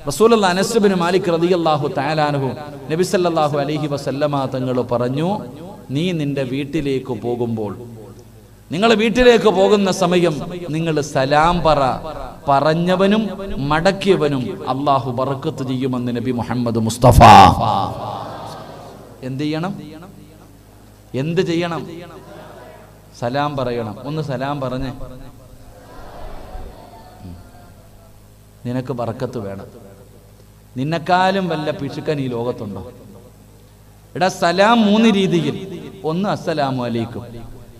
റസൂലുള്ളാഹി അനസ് ഇബ്നു മാലിക് റളിയല്ലാഹു തആല അൻഹു നബി സല്ലല്ലാഹു അലൈഹി വസല്ലമ തങ്ങൾ പറഞ്ഞു, നീ നിന്റെ വീട്ടിലേക്ക് പോകുമ്പോൾ, നിങ്ങൾ വീട്ടിലേക്ക് പോകുന്ന സമയം നിങ്ങൾ സലാം പറഞ്ഞവനും മടക്കിയവനും അല്ലാഹു ബറക്കത്ത് ചെയ്യുമെന്ന് നബി മുഹമ്മദ് മുസ്തഫ. എന്ത് ചെയ്യണം? സലാം പറയണം. ഒന്ന് സലാം പറഞ്ഞേ, നിനക്ക് ബറക്കത്ത് വേണം. നിന്നെക്കാളും വല്ല പിശുക്കൻ ഈ ലോകത്തുണ്ടോ? എടാ, സലാം 3 രീതിയിൽ. 1 അസ്സലാമു അലൈക്കും,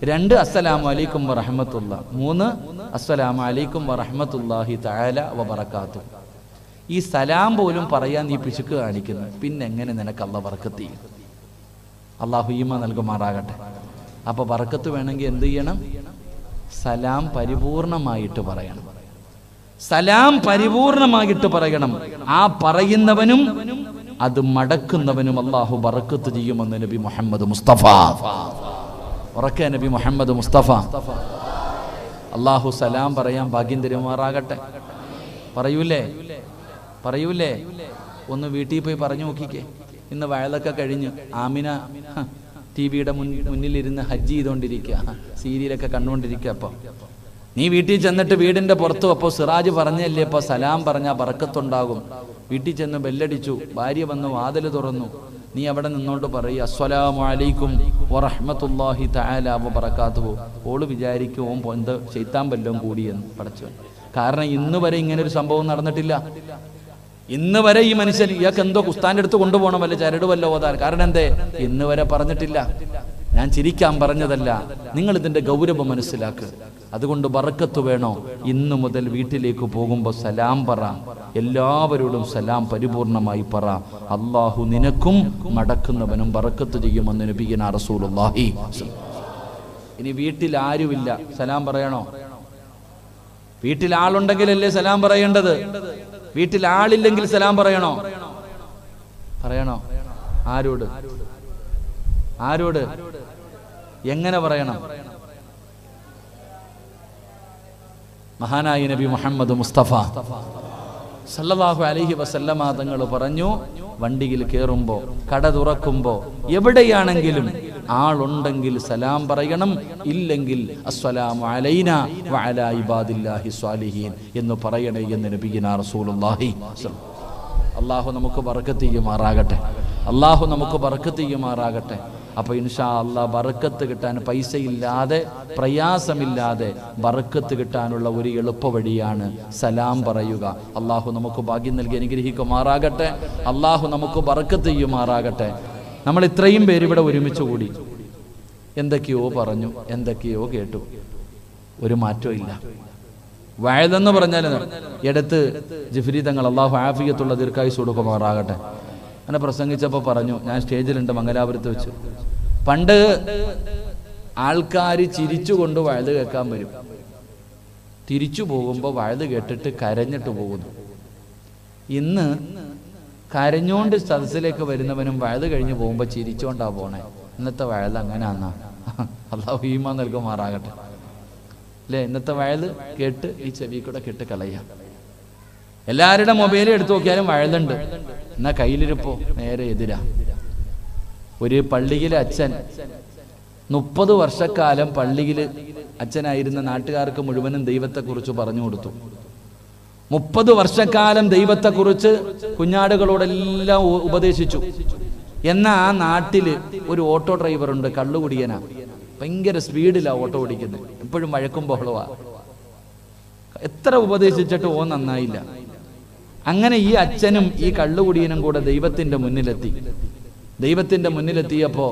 2 അസ്സലാമു അലൈക്കും വറഹ്മത്തുള്ളാഹി, 3 അസ്സലാമു അലൈക്കും വറഹ്മത്തുള്ളാഹി തആല വബറകാതുഹു. ഈ സലാം പോലും പറയാൻ നീ പിശുക്ക് കാണിക്കുന്നു, പിന്നെ എങ്ങനെ നിനക്ക് അല്ലാഹു ബറക്കത്ത് ചെയ്യും? അല്ലാഹു ഈമാൻ നൽകുമാറാകട്ടെ. അപ്പൊ ബറക്കത്ത് വേണമെങ്കിൽ എന്ത് ചെയ്യണം? സലാം പരിപൂർണമായിട്ട് പറയണം. സലാം പരിപൂർണമായിട്ട് പറയണം. ആ പറയുന്നവനും അത് മടക്കുന്നവനും അല്ലാഹു ബറക്കത്ത് ചെയ്യുമെന്ന് നബി മുഹമ്മദ് മുസ്തഫ. ഉറക്കെ നബി മുഹമ്മദ് മുസ്തഫ. അല്ലാഹു സലാം പറയാൻ ഭാഗ്യം തരുമാറാകട്ടെ. പറയൂലേ? ഒന്ന് വീട്ടിൽ പോയി പറഞ്ഞു നോക്കിക്കേ. ഇന്ന് വയലൊക്കെ കഴിഞ്ഞ് ആമിന ടിവിയുടെ മുന്നിലിരുന്ന് ഹജ്ജ് ചെയ്തുകൊണ്ടിരിക്കുക, സീരിയലൊക്കെ കണ്ടുകൊണ്ടിരിക്കുക. അപ്പോൾ നീ വീട്ടിൽ ചെന്നിട്ട് വീടിന്റെ പുറത്തും അപ്പോൾ സിറാജ് പറഞ്ഞല്ലേ, ഇപ്പോൾ സലാം പറഞ്ഞാൽ ബറക്കത്തുണ്ടാകും. വീട്ടിൽ ചെന്ന് ബെല്ലടിച്ചു, ഭാര്യ വന്ന് വാതിൽ തുറന്നു. നീ അവിടെ നിന്നോണ്ട് പറയുക അസ്സലാമു അലൈക്കും വറഹ്മത്തുള്ളാഹി തആല വബറകാതുഹു. ഓള് വിചാരിക്കും ഓൻ എന്ത് ശൈത്താൻ വല്ലതും കൂടിയെന്ന്. പഠിച്ചു. കാരണം ഇന്ന് വരെ ഇങ്ങനെ ഒരു സംഭവം നടന്നിട്ടില്ല. ഇന്ന് വരെ ഈ മനുഷ്യൻ ഇയാൾക്ക് എന്തോ കുസ്താന്റെ അടുത്ത് കൊണ്ടുപോകണം, വല്ല ചരട് വല്ല ഓതാൻ. കാരണം എന്തേ? ഇന്ന് വരെ പറഞ്ഞിട്ടില്ല. ഞാൻ ചിരിക്കാൻ പറഞ്ഞതല്ല, നിങ്ങൾ ഇതിന്റെ ഗൗരവം മനസ്സിലാക്കുക. അതുകൊണ്ട് ബറക്കത്ത് വേണോ? ഇന്നു മുതൽ വീട്ടിലേക്ക് പോകുമ്പോൾ സലാം പറ. എല്ലാവരോടും സലാം പരിപൂർണമായി പറ. അല്ലാഹു നിനക്കും മടക്കുന്നവനും ബറക്കത്ത് ചെയ്യുമെന്ന് നബിയുനാ റസൂലുള്ളാഹി. ഇനി വീട്ടിൽ ആരുമില്ല, സലാം പറയണോ? വീട്ടിൽ ആളുണ്ടെങ്കിലല്ലേ സലാം പറയേണ്ടത്. വീട്ടിൽ ആളില്ലെങ്കിൽ സലാം പറയണോ? ആരോട്? എങ്ങനെ പറയണം? മഹാനായ നബി മുഹമ്മദ് മുസ്തഫ സല്ലല്ലാഹു അലൈഹി വസല്ലമ തങ്ങൾ പറഞ്ഞു, വണ്ടിയിൽ കയറുമ്പോ, കട തുറക്കുമ്പോ, എവിടെയാണെങ്കിലും ആളുണ്ടെങ്കിൽ സലാം പറയണം. ഇല്ലെങ്കിൽ അസ്സലാമു അലൈനാ വഅലാ ഇബാദില്ലാഹി സ്വാലിഹീൻ എന്ന് പറയണേ എന്ന് നബിയുനാ റസൂലുള്ളാഹി. അല്ലാഹു നമുക്ക് ബറക്കത്ത് ചെയ്യുമാറാകട്ടെ. അപ്പൊ ഇൻഷാ അല്ലാഹ് ബറക്കത്ത് കിട്ടാൻ പൈസയില്ലാതെ, പ്രയാസമില്ലാതെ ബറക്കത്ത് കിട്ടാനുള്ള ഒരു എളുപ്പ വഴിയാണ് സലാം പറയുക. അല്ലാഹു നമുക്ക് ഭാഗ്യം നൽകി അനുഗ്രഹിക്കുമാറാകട്ടെ. അല്ലാഹു നമുക്ക് ബറക്കത്ത് ചെയ്യുമാറാകട്ടെ. നമ്മൾ ഇത്രയും പേര് ഇവിടെ ഒരുമിച്ച് കൂടി, എന്തൊക്കെയോ പറഞ്ഞു, എന്തൊക്കെയോ കേട്ടു, ഒരു മാറ്റവും ഇല്ല. വയതെന്ന് പറഞ്ഞാൽ എടുത്ത് ജിഫ്രി തങ്ങൾ അല്ലാഹു ആഫിയത്തുള്ള ദീർഘായുസ്സ് കൊടുക്കുമാറാകട്ടെ. അങ്ങനെ പ്രസംഗിച്ചപ്പോൾ പറഞ്ഞു, ഞാൻ സ്റ്റേജിലുണ്ട് മംഗലാപുരത്ത് വെച്ച്, പണ്ട് ആൾക്കാർ ചിരിച്ചുകൊണ്ട് വയത് കേൾക്കാൻ വരും, തിരിച്ചു പോകുമ്പോൾ വയത് കേട്ടിട്ട് കരഞ്ഞിട്ട് പോകുന്നു. ഇന്ന് കരഞ്ഞോണ്ട് സദസ്സിലേക്ക് വരുന്നവനും വയത് കഴിഞ്ഞ് പോകുമ്പോൾ ചിരിച്ചോണ്ടാ പോണേ. ഇന്നത്തെ വയത് അങ്ങനെയാന്നാ. അല്ലാഹു ഈമാൻ നൽകുമാറാകട്ടെ. അല്ലേ? ഇന്നത്തെ വയത് കേട്ട് ഈ ചെവി കൂടെ കേട്ട് കളയാ. എല്ലാവരുടെ മൊബൈലും എടുത്തു നോക്കിയാലും വയലുണ്ട്. എന്നാ കയ്യിലിരിപ്പോ നേരെ എതിരാ. ഒരു പള്ളിയിലെ അച്ഛൻ 30 വർഷക്കാലം പള്ളിയിൽ അച്ഛനായിരുന്ന നാട്ടുകാർക്ക് മുഴുവനും ദൈവത്തെക്കുറിച്ച് പറഞ്ഞു കൊടുത്തു. 30 വർഷക്കാലം ദൈവത്തെക്കുറിച്ച് കുഞ്ഞാടുകളോടെല്ലാം ഉപദേശിച്ചു. എന്നാ ആ നാട്ടില് ഒരു ഓട്ടോ ഡ്രൈവറുണ്ട്, കള്ളുകുടിയനാ. ഭയങ്കര സ്പീഡിലാണ് ഓട്ടോ ഓടിക്കുന്നത്, എപ്പോഴും വഴക്കും ബഹളവാ. എത്ര ഉപദേശിച്ചിട്ട് ഓ നന്നായില്ല. അങ്ങനെ ഈ അച്ഛനും ഈ കള്ളുകുടിയനും കൂടെ ദൈവത്തിന്റെ മുന്നിലെത്തിയപ്പോ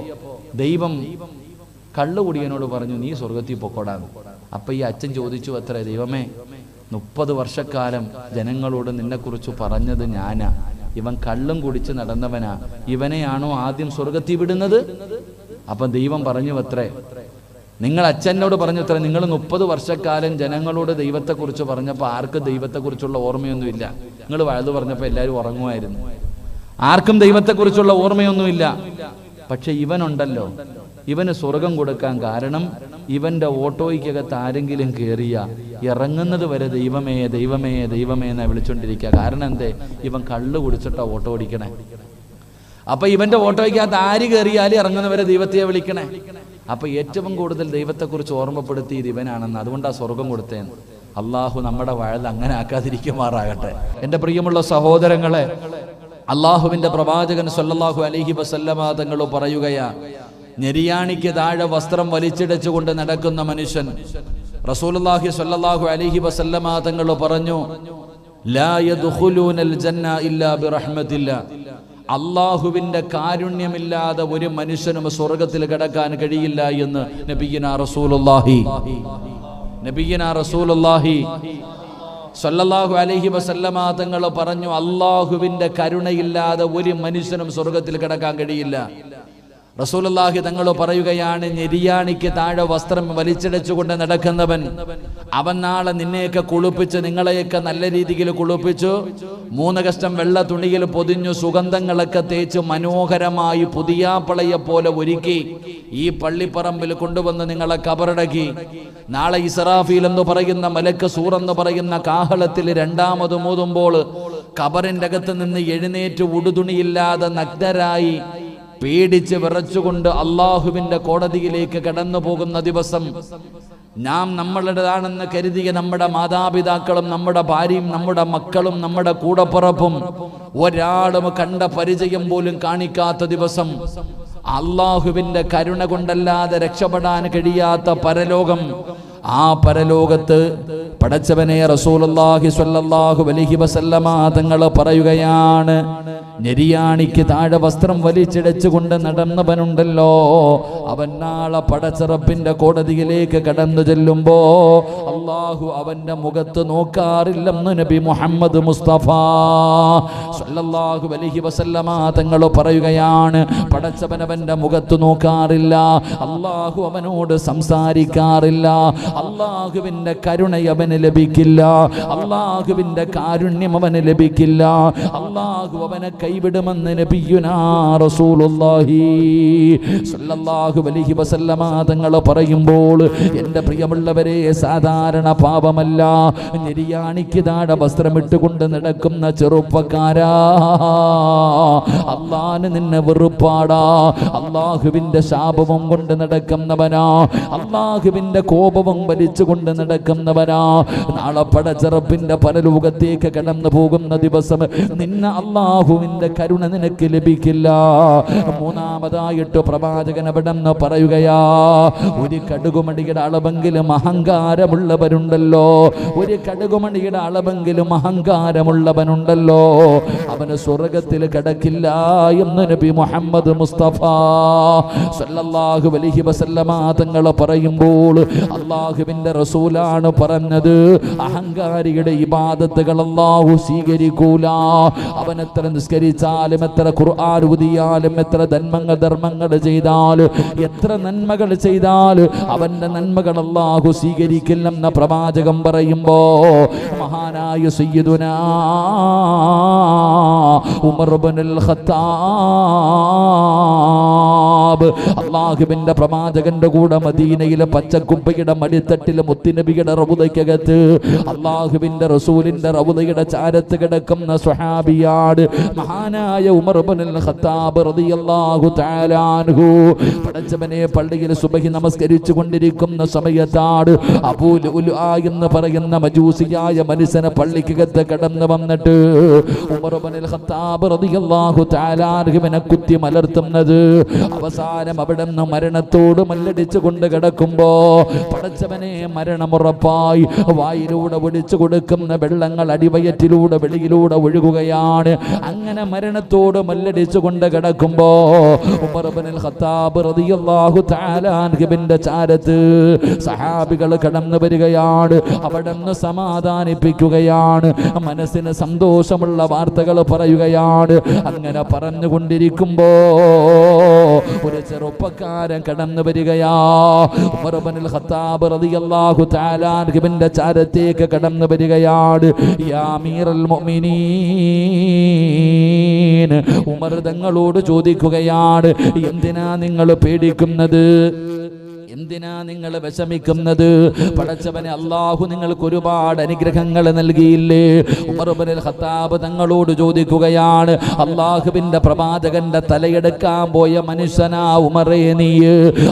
ദൈവം കള്ളുകുടിയനോട് പറഞ്ഞു, നീ സ്വർഗത്തിൽ പൊക്കോടാന്ന്. അപ്പൊ ഈ അച്ഛൻ ചോദിച്ചു, അത്ര ദൈവമേ, 30 വർഷക്കാലം ജനങ്ങളോട് നിന്നെക്കുറിച്ച് പറഞ്ഞത് ഞാനാ, ഇവൻ കള്ളും കുടിച്ച് നടന്നവനാ, ഇവനെയാണോ ആദ്യം സ്വർഗത്തിൽ വിടുന്നത്? അപ്പൊ ദൈവം പറഞ്ഞു അത്രേ, നിങ്ങൾ അച്ഛനോട് പറഞ്ഞു അത്ര, നിങ്ങൾ 30 വർഷക്കാലം ജനങ്ങളോട് ദൈവത്തെക്കുറിച്ച് പറഞ്ഞപ്പോൾ ആർക്കും ദൈവത്തെക്കുറിച്ചുള്ള ഓർമ്മയൊന്നുമില്ല. നിങ്ങൾ വഴുതു പറഞ്ഞപ്പോൾ എല്ലാവരും ഉറങ്ങുമായിരുന്നു, ആർക്കും ദൈവത്തെക്കുറിച്ചുള്ള ഓർമ്മയൊന്നുമില്ല. പക്ഷെ ഇവനുണ്ടല്ലോ, ഇവന് സ്വർഗം കൊടുക്കാൻ കാരണം ഇവൻ്റെ ഓട്ടോയ്ക്കകത്ത് ആരെങ്കിലും കയറിയ ഇറങ്ങുന്നത് വരെ ദൈവമേ ദൈവമേ ദൈവമേ എന്നാ വിളിച്ചോണ്ടിരിക്കുക. കാരണം എന്തേ? ഇവൻ കള്ള് കുടിച്ചിട്ടാ ഓട്ടോ ഓടിക്കണേ. അപ്പൊ ഇവന്റെ ഓട്ടോയ്ക്കകത്ത് ആര് കയറിയാലും ഇറങ്ങുന്നവരെ ദൈവത്തെ വിളിക്കണേ. അപ്പൊ ഏറ്റവും കൂടുതൽ ദൈവത്തെക്കുറിച്ച് ഓർമ്മപ്പെടുത്തിയത് ഇവനാണെന്ന്. അതുകൊണ്ടാ സ്വർഗം കൊടുത്തേന്ന്. അള്ളാഹു നമ്മുടെ വഴൽ അങ്ങനെ ആക്കാതിരിക്കുമാറാകട്ടെ. എൻ്റെ പ്രിയമുള്ള സഹോദരങ്ങളെ, അള്ളാഹുവിന്റെ പ്രവാചകൻ സല്ലല്ലാഹു അലൈഹി വസല്ലമ തങ്ങൾ പറയുകയാ, നെരിയാണിക്ക് താഴെ വസ്ത്രം വലിച്ചിടച്ചുകൊണ്ട് നടക്കുന്ന മനുഷ്യൻ, റസൂലുള്ളാഹി സ്വല്ലല്ലാഹു അലൈഹി വസല്ലമ തങ്ങൾ പറഞ്ഞു, ലാ യദ്ഖുലൂനൽ ജന്ന ഇല്ലാ ബിറഹ്മത്തില്ലാ, അള്ളാഹുവിന്റെ കാരുണ്യമില്ലാതെ ഒരു മനുഷ്യനും സ്വർഗത്തിൽ കടക്കാൻ കഴിയില്ല എന്ന് നബിയിനാ റസൂലുള്ളാഹി സ്വല്ലല്ലാഹു അലൈഹി വസല്ലമ തങ്ങൾ പറഞ്ഞു. അള്ളാഹുവിന്റെ കരുണയില്ലാതെ ഒരു മനുഷ്യനും സ്വർഗത്തിൽ കടക്കാൻ കഴിയില്ല. റസൂലുള്ളാഹി തങ്ങൾ പറയുകയാണ്, നെരിയാണിക്ക് താഴെ വസ്ത്രം വലിച്ചിടച്ചുകൊണ്ട് നടക്കുന്നവൻ, അവൻ നാളെ നിന്നെയൊക്കെ കുളിപ്പിച്ച് നിങ്ങളെയൊക്കെ നല്ല രീതിയിൽ കുളിപ്പിച്ചു 3 കഷ്ടം വെള്ള തുണിയിൽ പൊതിഞ്ഞു സുഗന്ധങ്ങളൊക്കെ തേച്ച് മനോഹരമായി പുതിയാപ്പളയെ പോലെ ഒരുക്കി ഈ പള്ളിപ്പറമ്പിൽ കൊണ്ടുവന്ന് നിങ്ങളെ കബറടക്കി നാളെ ഇസ്രാഫീൽ എന്ന് പറയുന്ന മലക്ക് സൂർ എന്ന് പറയുന്ന കാഹളത്തിൽ രണ്ടാമത് മൂതുമ്പോൾ കബറിന്റെ അകത്ത് നിന്ന് എഴുന്നേറ്റ് ഉടുതുണിയില്ലാതെ നഗ്നരായി പേടിച്ച് വിറച്ചുകൊണ്ട് അള്ളാഹുവിന്റെ കോടതിയിലേക്ക് കടന്നു പോകുന്ന ദിവസം, നാം നമ്മളുടേതാണെന്ന് കരുതിയ നമ്മുടെ മാതാപിതാക്കളും നമ്മുടെ ഭാര്യയും നമ്മുടെ മക്കളും നമ്മുടെ കൂടപ്പുറപ്പും ഒരാളും കണ്ട പരിചയം പോലും കാണിക്കാത്ത ദിവസം, അള്ളാഹുവിന്റെ കരുണ കൊണ്ടല്ലാതെ രക്ഷപ്പെടാൻ കഴിയാത്ത പരലോകം, ആ പരലോകത്ത് പടച്ചവനെ റസൂലുള്ളാഹി സ്വല്ലല്ലാഹു അലൈഹി വസല്ലമ തങ്ങൾ പറയുകയാണ്, നെരിയാണിക്ക് താഴെ വസ്ത്രം വലിച്ചിടച്ചുകൊണ്ട് നടന്നവനുണ്ടല്ലോ, അവൻ നാളെ പടച്ചറപ്പിന്റെ കോടതിയിലേക്ക് കടന്നു ചെല്ലുമ്പോ അള്ളാഹു അവന്റെ മുഖത്ത് നോക്കാറില്ലെന്ന് നബി മുഹമ്മദ് മുസ്തഫ സ്വല്ലല്ലാഹു അലൈഹി വസല്ലമ തങ്ങൾ പറയുകയാണ്. പടച്ചവൻ അവന്റെ മുഖത്ത് നോക്കാറില്ല, അള്ളാഹു അവനോട് സംസാരിക്കാറില്ല, അള്ളാഹുവിന്റെ കരുണ അവന് ലഭിക്കില്ല, അള്ളാഹുവിന്റെ കാരുണ്യം അവന് ലഭിക്കില്ല, അള്ളാഹു അവനെ കൈവിടുമെന്ന് നബിയുനാ റസൂലുള്ളാഹി സ്വല്ലല്ലാഹു അലൈഹി വസല്ലമ തങ്ങൾ പറയുമ്പോൾ, എൻ്റെ പ്രിയമുള്ളവരെ, സാധാരണ പാപമല്ല, നെരിയാണിക്ക് താഴെ വസ്ത്രമിട്ടുകൊണ്ട് നടക്കുന്ന ചെറുപ്പക്കാരാ, അള്ളാഹ് നിന്നെ വെറുപ്പാടാ, അള്ളാഹുവിന്റെ ശാപവും കൊണ്ട് നടക്കുന്നവനാ, അള്ളാഹുവിന്റെ കോപവും വലിച്ചുകൊണ്ട് നടക്കുന്നവനാ, നാളെ പടച്ചറപ്പിന്റെ പരലോകത്തേക്ക് കടന്നു പോകുന്ന ദിവസം നിന്നെ അള്ളാഹുവിന്റെ കരുണ നിനക്ക് ലഭിക്കില്ല. മൂന്നാമതായിട്ട് പ്രവാചകൻ അവിടെന്ന് പറയുകയാ, ഒരു കടുകുമണിയുടെ അളവെങ്കിലും അഹങ്കാരമുള്ളവരുണ്ടല്ലോ, ഒരു കടുകുമണിയുടെ അളവെങ്കിലും അഹങ്കാരമുള്ളവനുണ്ടല്ലോ, അവന് സ്വർഗത്തിൽ കടക്കില്ല എന്ന് നബി മുഹമ്മദ് മുസ്തഫ സല്ലല്ലാഹു അലൈഹി വസല്ലമ തങ്ങൾ പറയുമ്പോൾ, അള്ളാഹുവിന്റെ റസൂലാണ് പറഞ്ഞത്, അഹങ്കാരിയുടെ ഇബാദത്തുകൾ അല്ലാഹു സ്വീകരിക്കൂല. അവൻ എത്ര നിസ്കരിച്ചാലും, എത്ര ഖുർആൻ ഓതിയാലും, എത്ര ധർമ്മങ്ങൾ ചെയ്താലും, എത്ര നന്മകൾ ചെയ്താലും അവന്റെ നന്മകൾ അല്ലാഹു സ്വീകരിക്കില്ലെന്ന പ്രവാചകം പറയുമ്പോ, മഹാനായ സയ്യിദുനാ ഉമർ ഇബ്നുൽ ഖത്താബ് അള്ളാഹുവിന്റെ പ്രവാചകന്റെ കൂടെ മദീനയിലെ പച്ചക്കുപ്പയുടെ മടിത്തട്ടിൽ മുത്തുനബിയുടെ റൗദയ്ക്കകത്ത് അള്ളാഹുവിന്റെ റസൂലിന്റെ റൗദയുടെ ചാരത്ത് കിടക്കുന്ന സ്വഹാബിയാണ് മഹാനായ ഉമർ ഇബ്നുൽ ഖത്താബ് റളിയല്ലാഹു തആല അൻഹു. പടച്ചവനെ, പള്ളിയിൽ സുബഹി നമസ്കരിച്ചു കൊണ്ടിരിക്കുന്ന സമയത്താണ് അബൂ ലുഅ്ലുഅ എന്ന് പറയുന്ന മജൂസിയായ മനുഷ്യനെ പള്ളിക്കകത്ത് കടന്നു വന്നിട്ട് ഉമർ ഇബ്നുൽ ഖത്താബ് റളിയല്ലാഹു തആല അൻഹുവിനെ കുത്തി മലർത്തുന്നത്. അവസാനം അവിടെ നിന്ന് മരണത്തോട് മല്ലടിച്ചു കൊണ്ട് കിടക്കുമ്പോ പടച്ചവനെ, മരണമുറപ്പായി വായിലൂടെ ഒഴിച്ചു കൊടുക്കുന്ന വെള്ളങ്ങൾ അടിവയറ്റിലൂടെ വെളിയിലൂടെ ഒഴുകുകയാണ്. അങ്ങനെ മരണത്തോട് മല്ലടിച്ചു കൊണ്ട് കിടക്കുമ്പോ ഉമർ ഇബ്നുൽ ഖത്താബ് റളിയല്ലാഹു തആല അൻഹുവിന്റെ ചാരത്ത് സഹാബികൾ കടന്നു വരികയാണ്. അവിടെ നിന്ന് സമാധാനിപ്പിക്കുകയാണ്, മനസ്സിന് സന്തോഷമുള്ള വാർത്തകൾ പറയുകയാണ്. അങ്ങനെ പറഞ്ഞുകൊണ്ടിരിക്കുമ്പോ ഒരു ചെറുപ്പക്കാരൻ കടന്നു വരികയാ. ഉമർ ഇബ്നുൽ ഖത്താബ് റളിയല്ലാഹു തആല അൻഹുവിന്റെ ചാരത്തേക്ക് കടന്നു വരികയാണ്. യാ അമീറൽ മുഅ്മിനീൻ, ഉമർ തങ്ങളോട് ചോദിക്കുകയാണ്, എന്തിനാ നിങ്ങൾ പേടിക്കുന്നത്? എന്തിനാ നിങ്ങൾ വിഷമിക്കുന്നത്? പടച്ചവനെ, അല്ലാഹു നിങ്ങൾക്ക് ഒരുപാട് അനുഗ്രഹങ്ങൾ നൽകിയില്ലേ? ഉമർ ഇബ്നുൽ ഖത്താബ് തങ്ങളോട് ചോദിക്കുകയാണ്, അല്ലാഹുവിന്റെ പ്രവാചകന്റെ തലയെടുക്കാൻ പോയ മനുഷ്യനാ ഉമറേ നീ?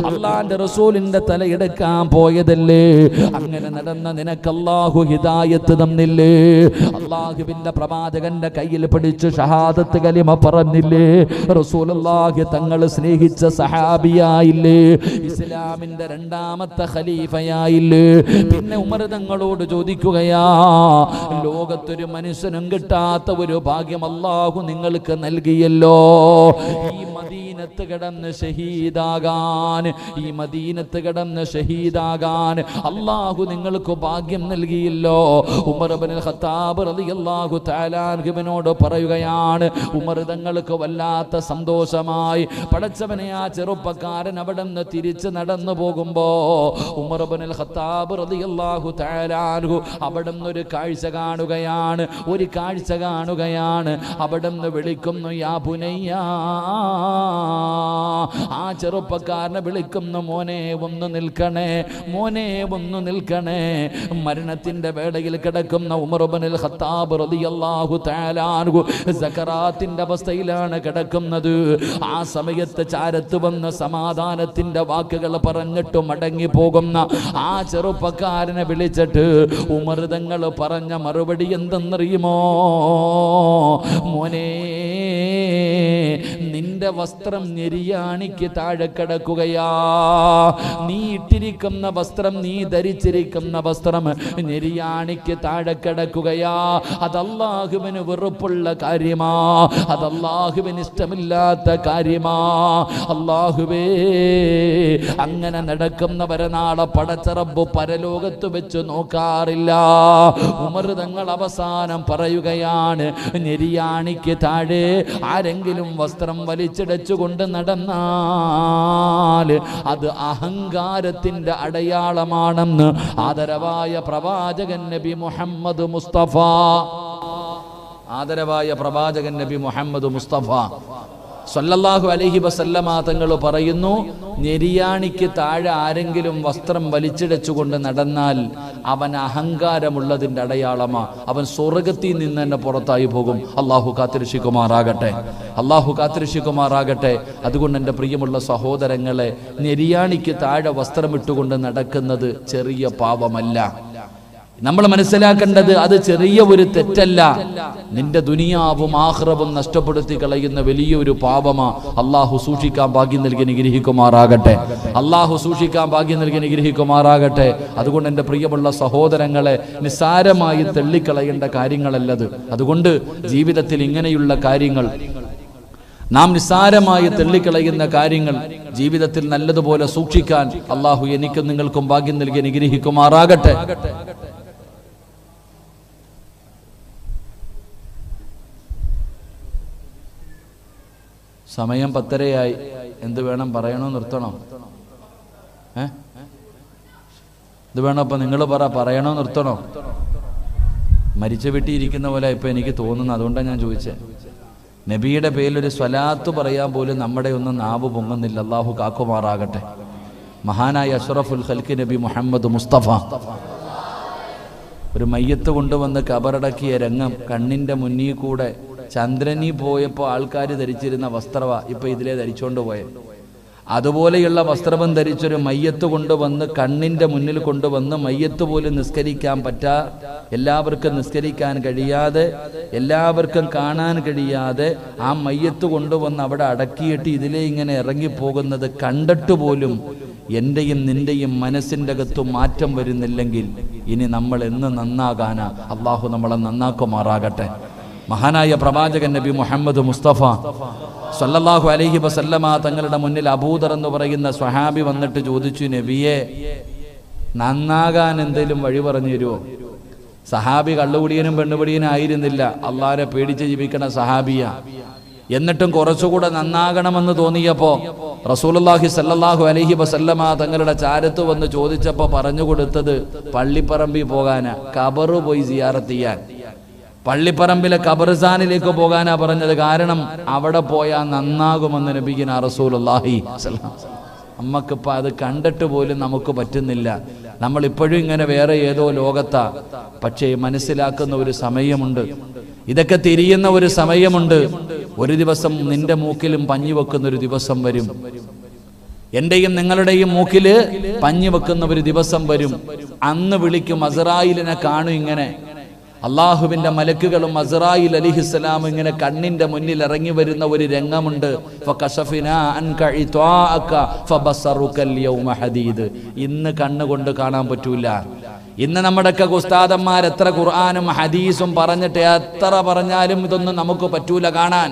അല്ലാഹുവിന്റെ റസൂലിന്റെ തലയെടുക്കാൻ പോയതല്ലേ? അങ്ങനെ നടന്ന നിനക്ക് അല്ലാഹു ഹിദായത്ത് തന്നില്ലേ? അല്ലാഹുവിന്റെ പ്രവാചകന്റെ കയ്യിൽ പിടിച്ച് ഷഹാദത്ത് കലിമ പറഞ്ഞില്ലേ? റസൂലുള്ളാഹി തങ്ങൾ സ്നേഹിച്ച സഹാബിയായില്ലേ? ഇസ്ലാമിന്റെ രണ്ടാമത്തെ ഖലീഫയായില്ലേ? പിന്നെ ഉമർ തങ്ങളോട് ചോദിക്കുകയാ, ലോകത്തൊരു മനുഷ്യനും കിട്ടാത്ത ഒരു ഭാഗ്യം അല്ലാഹു നിങ്ങൾക്ക് നൽകിയല്ലോ. ഈ മദീനത്ത് കിടന്ന് ഷഹീദാകാൻ, ഈ മദീനത്ത് കിടന്ന് ഷഹീദാകാൻ അല്ലാഹു നിങ്ങൾക്ക് ഭാഗ്യം നൽകിയല്ലോ. ഉമർ ഇബ്നുൽ ഖത്താബ് റളിയല്ലാഹു തആല അൻഹുവിനോട് പറയുകയാണ്, ഉമർ തങ്ങൾക്ക് വല്ലാത്ത സന്തോഷമായി. പടച്ചവനെ, ആ ചെറുപ്പക്കാരൻ അവിടെ നിന്ന് തിരിച്ച് നടന്നു പോകുമ്പോ ഉമർ ഇബ്നുൽ ഖത്താബ് റളിയല്ലാഹു തആല അൻഹു അവിടെ നിന്ന് ഒരു കാഴ്ച കാണുകയാണ്. ഒരു കാഴ്ച കാണുകയാണ്. അവിടെ നിന്ന് വിളിക്കുന്നു, യാ ബുനയ്യ. ആ ചെറുപ്പക്കാരനെ വിളിക്കുന്നു, മോനെ ഒന്ന് നിൽക്കണേ, മോനെ ഒന്ന് നിൽക്കണേ. മരണത്തിന്റെ വേളയിൽ കിടക്കുന്ന ഉമർ ഇബ്നുൽ ഖത്താബ് റളിയല്ലാഹു തആല അൻഹു സക്കറാത്തിന്റെ അവസ്ഥയിലാണ് കിടക്കുന്നത്. ആ സമയത്ത് ചാരത്ത് വന്ന് സമാധാനത്തിന്റെ വാക്കുകൾ പറഞ്ഞിട്ട് മടങ്ങി പോകുന്ന ആ ചെറുപ്പക്കാരനെ വിളിച്ചിട്ട് ഉമർ തങ്ങൾ പറഞ്ഞ മറുപടി എന്തെന്നറിയുമോ? മോനെ, നിന്റെ വസ്ത്രം ഞെരിയാണിക്ക് താഴെ കിടക്കുകയാ. നീ ഇട്ടിരിക്കുന്ന വസ്ത്രം, നീ ധരിച്ചിരിക്കുന്ന വസ്ത്രം ഞെരിയാണിക്ക് താഴെ കിടക്കുകയാ. അത് അല്ലാഹുവിന് വെറുപ്പുള്ള കാര്യമാ, അത് അല്ലാഹുവിന് ഇഷ്ടമില്ലാത്ത കാര്യമാ. അല്ലാഹുവേ, അങ്ങനെ നടക്കുന്നവരെ നാളെ പടച്ച റബ്ബ് പരലോകത്ത് വെച്ച് നോക്കാറില്ല. ഉമർ തങ്ങൾ അവസാനം പറയുകയാണ്, ഞെരിയാണിക്ക് താഴെ ആരെങ്കിലും വസ്ത്രം വലിച്ചിടച്ചുകൊണ്ട് നടന്നാൽ അത് അഹങ്കാരത്തിന്റെ അടയാളമാണെന്ന് ആദരവായ പ്രവാചകൻ നബി മുഹമ്മദ് മുസ്തഫ, ആദരവായ പ്രവാചകൻ നബി മുഹമ്മദ് മുസ്തഫ സല്ലല്ലാഹു അലൈഹി വസല്ലമ തങ്ങൾ പറയുന്നു, ഞെരിയാണിക്ക് താഴെ ആരെങ്കിലും വസ്ത്രം വലിച്ചിടച്ചുകൊണ്ട് നടന്നാൽ അവൻ അഹങ്കാരമുള്ളതിൻ്റെ അടയാളമാ. അവൻ സ്വർഗത്തിൽ നിന്ന് തന്നെ പുറത്തായി പോകും. അള്ളാഹു കാത്തിരക്ഷിക്കുമാറാകട്ടെ, അള്ളാഹു കാത്തിരക്ഷിക്കുമാറാകട്ടെ. അതുകൊണ്ട് എൻ്റെ പ്രിയമുള്ള സഹോദരങ്ങളെ, ഞെരിയാണിക്ക് താഴെ വസ്ത്രമിട്ടുകൊണ്ട് നടക്കുന്നത് ചെറിയ പാപമല്ല. നമ്മൾ മനസ്സിലാക്കേണ്ടത് അത് ചെറിയ ഒരു തെറ്റല്ല, നിന്റെ ദുനിയാവും ആഖിറവും നഷ്ടപ്പെടുത്തി കളയുന്ന വലിയൊരു പാപമാ. അള്ളാഹു സൂക്ഷിക്കാൻ ഭാഗ്യം നൽകി അനുഗ്രഹിക്കുമാറാകട്ടെ, അള്ളാഹു സൂക്ഷിക്കാൻ ഭാഗ്യം നൽകി അനുഗ്രഹിക്കുമാറാകട്ടെ. അതുകൊണ്ട് എൻ്റെ പ്രിയമുള്ള സഹോദരങ്ങളെ, നിസ്സാരമായി തള്ളിക്കളയേണ്ട കാര്യങ്ങളല്ലത്. അതുകൊണ്ട് ജീവിതത്തിൽ ഇങ്ങനെയുള്ള കാര്യങ്ങൾ, നാം നിസ്സാരമായി തള്ളിക്കളയുന്ന കാര്യങ്ങൾ ജീവിതത്തിൽ നല്ലതുപോലെ സൂക്ഷിക്കാൻ അള്ളാഹു എനിക്കും നിങ്ങൾക്കും ഭാഗ്യം നൽകി അനുഗ്രഹിക്കുമാറാകട്ടെ. സമയം 10:30 എന്ത് വേണം? പറയണോ നിർത്തണോ? ഇത് വേണോ? അപ്പൊ നിങ്ങൾ പറയണോ നിർത്തണോ? മരിച്ച വീട്ടിയിരിക്കുന്ന പോലെ ഇപ്പൊ എനിക്ക് തോന്നുന്നു. അതുകൊണ്ടാണ് ഞാൻ ചോദിച്ചത്. നബിയുടെ പേരിലൊരു സ്വലാത്ത് പറയാൻ പോലും നമ്മുടെ ഒന്നും നാവ് പൊങ്ങുന്നില്ല. അല്ലാഹു കാക്കുമാറാകട്ടെ. മഹാനായ അഷ്റഫുൽ ഖൽഖ് നബി മുഹമ്മദ് മുസ്തഫ ഒരു മയ്യത്ത് കൊണ്ടുവന്ന് കബറടക്കിയ രംഗം കണ്ണിന്റെ മുന്നിൽ കൂടെ ചന്ദ്രനി പോയപ്പോൾ ആൾക്കാർ ധരിച്ചിരുന്ന വസ്ത്രവാ ഇപ്പൊ ഇതിലെ ധരിച്ചോണ്ട് പോയത്. അതുപോലെയുള്ള വസ്ത്രം ധരിച്ചൊരു മയ്യത്ത് കൊണ്ടുവന്ന് കണ്ണിന്റെ മുന്നിൽ കൊണ്ടുവന്ന് മയ്യത്ത് പോലും നിസ്കരിക്കാൻ എല്ലാവർക്കും നിസ്കരിക്കാൻ കഴിയാതെ, എല്ലാവർക്കും കാണാൻ കഴിയാതെ ആ മയ്യത്ത് കൊണ്ടുവന്ന് അവിടെ അടക്കിയിട്ട് ഇതിലെ ഇങ്ങനെ ഇറങ്ങിപ്പോകുന്നത് കണ്ടിട്ട് പോലും എന്റെയും നിന്റെയും മനസ്സിൻ്റെ അകത്ത് മാറ്റം വരുന്നില്ലെങ്കിൽ ഇനി നമ്മൾ എന്ന് നന്നാകാനാ? അള്ളാഹു നമ്മളെ നന്നാക്കുമാറാകട്ടെ. മഹാനായ പ്രവാചകൻ നബി മുഹമ്മദ് മുസ്തഫ സല്ലല്ലാഹു അലൈഹി വസല്ലമ തങ്ങളുടെ മുന്നിൽ അബൂദർ എന്ന് പറയുന്ന സ്വഹാബി വന്നിട്ട് ചോദിച്ചു, നബിയെ, നന്നാകാൻ എന്തെങ്കിലും വഴി പറഞ്ഞു തരുമോ? സഹാബി കള്ളുകുടിയനും പെണ്ണുപിടിയനും ആയിരുന്നില്ല, അള്ളാഹനെ പേടിച്ച് ജീവിക്കണ സഹാബിയ. എന്നിട്ടും കുറച്ചുകൂടെ നന്നാകണമെന്ന് തോന്നിയപ്പോ റസൂലുള്ളാഹി സല്ലല്ലാഹു അലൈഹി വസല്ലമ തങ്ങളുടെ ചാരത്ത് വന്ന് ചോദിച്ചപ്പോ പറഞ്ഞു കൊടുത്തത് പള്ളിപ്പറമ്പിൽ പോകാനാ, ഖബറ് പോയി സിയാറത്ത് ചെയ്യാൻ. പള്ളിപ്പറമ്പിലെ ഖബർസ്ഥാനിലേക്ക് പോകാനാ പറഞ്ഞത്. കാരണം അവിടെ പോയാൽ നന്നാകുമെന്ന് നബിയിന റസൂലുള്ളാഹി. നമ്മക്കിപ്പോൾ അത് കണ്ടിട്ട് പോലും നമുക്ക് പറ്റുന്നില്ല. നമ്മളിപ്പോഴും ഇങ്ങനെ വേറെ ഏതോ ലോകത്താ. പക്ഷേ മനസ്സിലാക്കുന്ന ഒരു സമയമുണ്ട്, ഇതൊക്കെ തിരിയുന്ന ഒരു സമയമുണ്ട്. ഒരു ദിവസം നിന്റെ മൂക്കിലും പഞ്ഞി വെക്കുന്ന ഒരു ദിവസം വരും, എന്റെയും നിങ്ങളുടെയും മൂക്കില് പഞ്ഞി വെക്കുന്ന ഒരു ദിവസം വരും. അന്ന് വിളിക്കും, അസ്റായിലിനെ കാണും. ഇങ്ങനെ അള്ളാഹുവിന്റെ മലക്കുകളും അസ്റായിൽ അലിഹിസ്സലാം ഇങ്ങനെ കണ്ണിന്റെ മുന്നിൽ ഇറങ്ങി വരുന്ന ഒരു രംഗമുണ്ട്. ഇന്ന് കണ്ണുകൊണ്ട് കാണാൻ പറ്റൂല. ഇന്ന് നമ്മുടെയൊക്കെ ഉസ്താദന്മാർ എത്ര ഖുർആനും ഹദീസും പറഞ്ഞിട്ട് എത്ര പറഞ്ഞാലും ഇതൊന്നും നമുക്ക് പറ്റൂല കാണാൻ.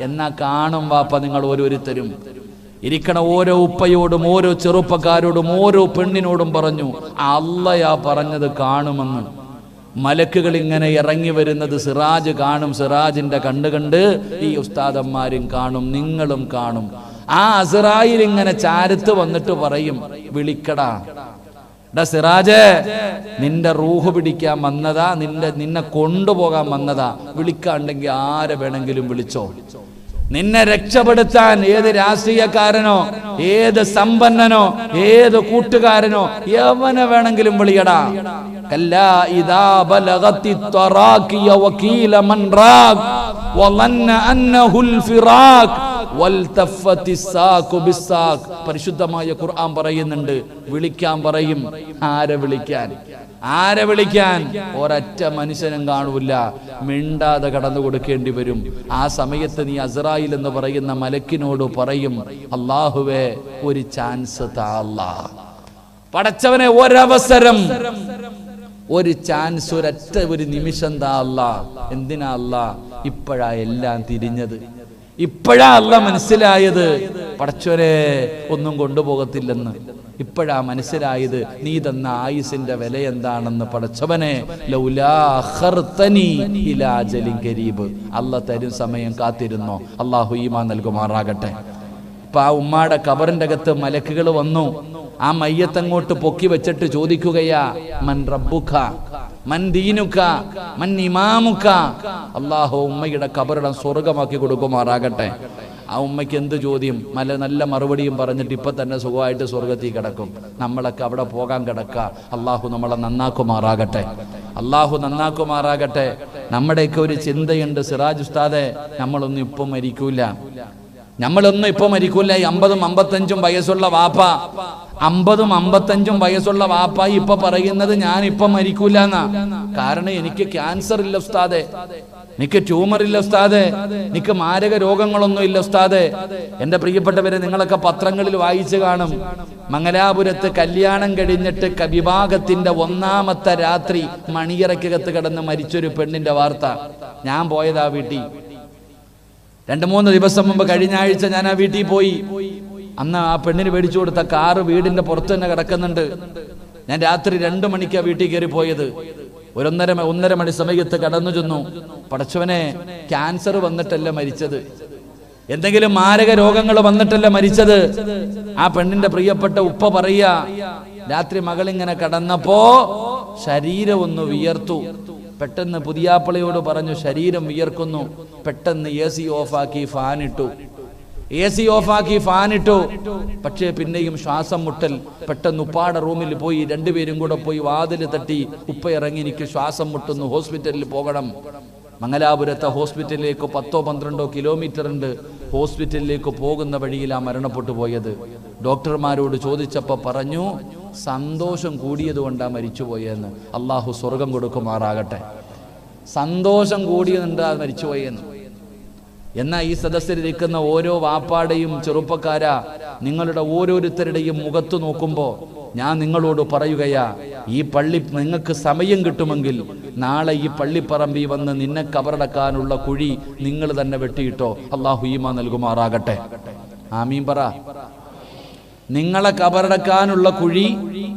എന്നാ കാണും വാപ്പ നിങ്ങൾ ഓരോരുത്തരും. ഇരിക്കണ ഓരോ ഉപ്പയോടും ഓരോ ചെറുപ്പക്കാരോടും ഓരോ പെണ്ണിനോടും പറഞ്ഞു, അള്ളയാ പറഞ്ഞത് കാണുമെന്ന്. മലക്കുകൾ ഇങ്ങനെ ഇറങ്ങി വരുന്നത് സിറാജ് കാണും. സിറാജിന്റെ കണ്ട് ഈ ഉസ്താദന്മാരും കാണും, നിങ്ങളും കാണും. ആ അസ്റായിൽ ഇങ്ങനെ ചാരത്ത് വന്നിട്ട് പറയും, വിളിക്കടാ സിറാജേ, നിന്റെ റൂഹ് പിടിക്കാൻ വന്നതാ, നിന്നെ കൊണ്ടുപോകാൻ വന്നതാ. വിളിക്കാണ്ടെങ്കിൽ ആരെ വേണമെങ്കിലും വിളിച്ചോ. നിന്നെ രക്ഷപ്പെടുത്താൻ ഏത് രാഷ്ട്രീയക്കാരനോ ഏത് സമ്പന്നനോ ഏത് കൂട്ടുകാരനോ എവനെ വേണമെങ്കിലും വിളിയടാ. കല്ലാ ഇദാ ബലഗത്തി തറാഖിയ വകീല മൻ റാഖ് വളന്ന അന്നഹുൽ ഫിറാഖ് വൽതഫത്തി സാഖു ബിസാഖ്. പരിശുദ്ധമായ ഖുർആൻ പറയുന്നുണ്ട്, വിളിക്കാൻ പറയും. ആരെ വിളിക്കാൻ? ആരെ വിളിക്കാൻ? ഒരൊറ്റ മനുഷ്യനും കാണൂല. മിണ്ടാതെ കടന്നു കൊടുക്കേണ്ടി വരും. ആ സമയത്ത് നീ അസ്റായിൽ എന്ന് പറയുന്ന മലക്കിനോട് പറയും, അല്ലാഹുവേ ഒരു ചാൻസ് താ അല്ലാഹ്. പടച്ചവനെ ഒരവസരം, ഒരു ചാൻസ്, ഒരൊറ്റ ഒരു നിമിഷം താ അല്ലാഹ്. എന്തിനാ അല്ലാഹ്? ഇപ്പോഴാ എല്ലാം തിരിഞ്ഞത്, ഇപ്പോഴാ അല്ല മനസ്സിലായത് പടച്ചവരെ ഒന്നും കൊണ്ടുപോകത്തില്ലെന്ന്. ഇപ്പോഴാ മനസ്സിലായത് നീ തന്ന ആയുസിന്റെ വില എന്താണെന്ന്. പടച്ചവനെ ലൗലാ അഖർതനി ഇലാ അജലിൻ ഖരീബ്, അല്ലാഹ് തരും സമയം കാത്തിരുന്നോ. അല്ലാഹു ഈമാൻ നൽകുമാറാകട്ടെ. ഇപ്പൊ ആ ഉമ്മാടെ ഖബറിന്റെ അകത്ത് മലക്കുകൾ വന്നു. ആ മയ്യത്തങ്ങോട്ട് പൊക്കി വെച്ചിട്ട് ചോദിക്കുകയാ, മൻ റബ്ബുക, മൻ ദീനുക, മൻ ഇമാമുക. അല്ലാഹു ഉമ്മയുടെ ഖബറിടം സ്വർഗമാക്കി കൊടുക്കുമാറാകട്ടെ. ആ ഉമ്മയ്ക്ക് എന്ത് ചോദ്യം, നല്ല മറുപടിയും പറഞ്ഞിട്ട് ഇപ്പൊ തന്നെ സുഖമായിട്ട് സ്വർഗത്തിൽ കിടക്കും. നമ്മളൊക്കെ അവിടെ പോകാൻ കിടക്ക. അല്ലാഹു നമ്മളെ നന്നാക്കുമാറാകട്ടെ, അല്ലാഹു നന്നാക്കുമാറാകട്ടെ. നമ്മുടെയൊക്കെ ഒരു ചിന്തയുണ്ട്, സിറാജ് ഉസ്താദെ, നമ്മളൊന്നും ഇപ്പം മരിക്കൂല, നമ്മളൊന്നും ഇപ്പൊ മരിക്കൂല. 50 55 വയസ്സുള്ള വാപ്പ, 50 55 വയസ്സുള്ള വാപ്പ ഇപ്പൊ പറയുന്നത് ഞാൻ ഇപ്പൊ മരിക്കൂല എന്നാ. കാരണം എനിക്ക് ക്യാൻസർ ഇല്ല ഉസ്താദെ, എനിക്ക് ട്യൂമർ ഇല്ല ഉസ്താദെ, എനിക്ക് മാരക രോഗങ്ങളൊന്നും ഇല്ല ഉസ്താദെ. എന്റെ പ്രിയപ്പെട്ടവരെ, നിങ്ങളൊക്കെ പത്രങ്ങളിൽ വായിച്ചു കാണും, മംഗലാപുരത്ത് കല്യാണം കഴിഞ്ഞിട്ട് വിവാഹത്തിന്റെ 1ാമത്തെ രാത്രി മണിയറയ്ക്കകത്ത് കിടന്ന് മരിച്ചൊരു പെണ്ണിന്റെ വാർത്ത. ഞാൻ പോയതാ വീട്ടിൽ. 2-3 ദിവസം മുമ്പ്, കഴിഞ്ഞ ആഴ്ച ഞാൻ ആ വീട്ടിൽ പോയി. അന്ന് ആ പെണ്ണിന് മേടിച്ചു കൊടുത്ത കാറ് വീടിന്റെ പുറത്ത് തന്നെ കിടക്കുന്നുണ്ട്. ഞാൻ രാത്രി 2 മണിക്കാ വീട്ടിൽ കയറി പോയത്. 1:30 മണി സമയത്ത് കടന്നു ചെന്നു. പടച്ചവനെ, ക്യാൻസർ വന്നിട്ടല്ല മരിച്ചത്, എന്തെങ്കിലും മാരക രോഗങ്ങൾ വന്നിട്ടല്ല മരിച്ചത്. ആ പെണ്ണിന്റെ പ്രിയപ്പെട്ട ഉപ്പ പറയാ, രാത്രി മകളിങ്ങനെ കടന്നപ്പോ ശരീരം ഒന്ന് വിയർത്തു. പെട്ടെന്ന് പുതിയാപ്പളയോട് പറഞ്ഞു, ശരീരം വിയർക്കുന്നു. പെട്ടെന്ന് AC ഓഫാക്കി ഫാനിട്ടു. AC ഓഫാക്കി ഫാനിട്ടു. പക്ഷേ പിന്നെയും ശ്വാസം മുട്ടൽ. പെട്ടെന്ന് ഉപ്പാടെ റൂമിൽ പോയി, 2 പേരും കൂടെ പോയി വാതിൽ തട്ടി, ഉപ്പ ഇറങ്ങി, എനിക്ക് ശ്വാസം മുട്ടുന്നു, ഹോസ്പിറ്റലിൽ പോകണം. മംഗലാപുരത്തെ ഹോസ്പിറ്റലിലേക്ക് 10-12 കിലോമീറ്റർ ഉണ്ട്. ഹോസ്പിറ്റലിലേക്ക് പോകുന്ന വഴിയിലാണ് മരണപ്പെട്ടു പോയത്. ഡോക്ടർമാരോട് ചോദിച്ചപ്പോൾ പറഞ്ഞു, സന്തോഷം കൂടിയത് കൊണ്ടാണ് മരിച്ചുപോയെന്ന്. അള്ളാഹു സ്വർഗം കൊടുക്കുമാറാകട്ടെ. സന്തോഷം കൂടിയതുകൊണ്ടാ മരിച്ചുപോയെന്ന്. എന്നാൽ ഈ സദസ്സിലിരിക്കുന്ന ഓരോ വാപ്പാടെയും ചെറുപ്പക്കാരാ, നിങ്ങളുടെ ഓരോരുത്തരുടെയും മുഖത്ത് നോക്കുമ്പോൾ ഞാൻ നിങ്ങളോട് പറയുകയാ, ഈ പള്ളി നിങ്ങൾക്ക് സമയം കിട്ടുമെങ്കിൽ നാളെ ഈ പള്ളിപ്പറമ്പിൽ വന്ന് നിന്നെ കബറടക്കാനുള്ള കുഴി നിങ്ങൾ തന്നെ വെട്ടിയിട്ടോ. അള്ളാഹു ഈമാൻ നൽകുമാറാകട്ടെ. ആമീൻ പറ. നിങ്ങളെ കബറടക്കാനുള്ള കുഴി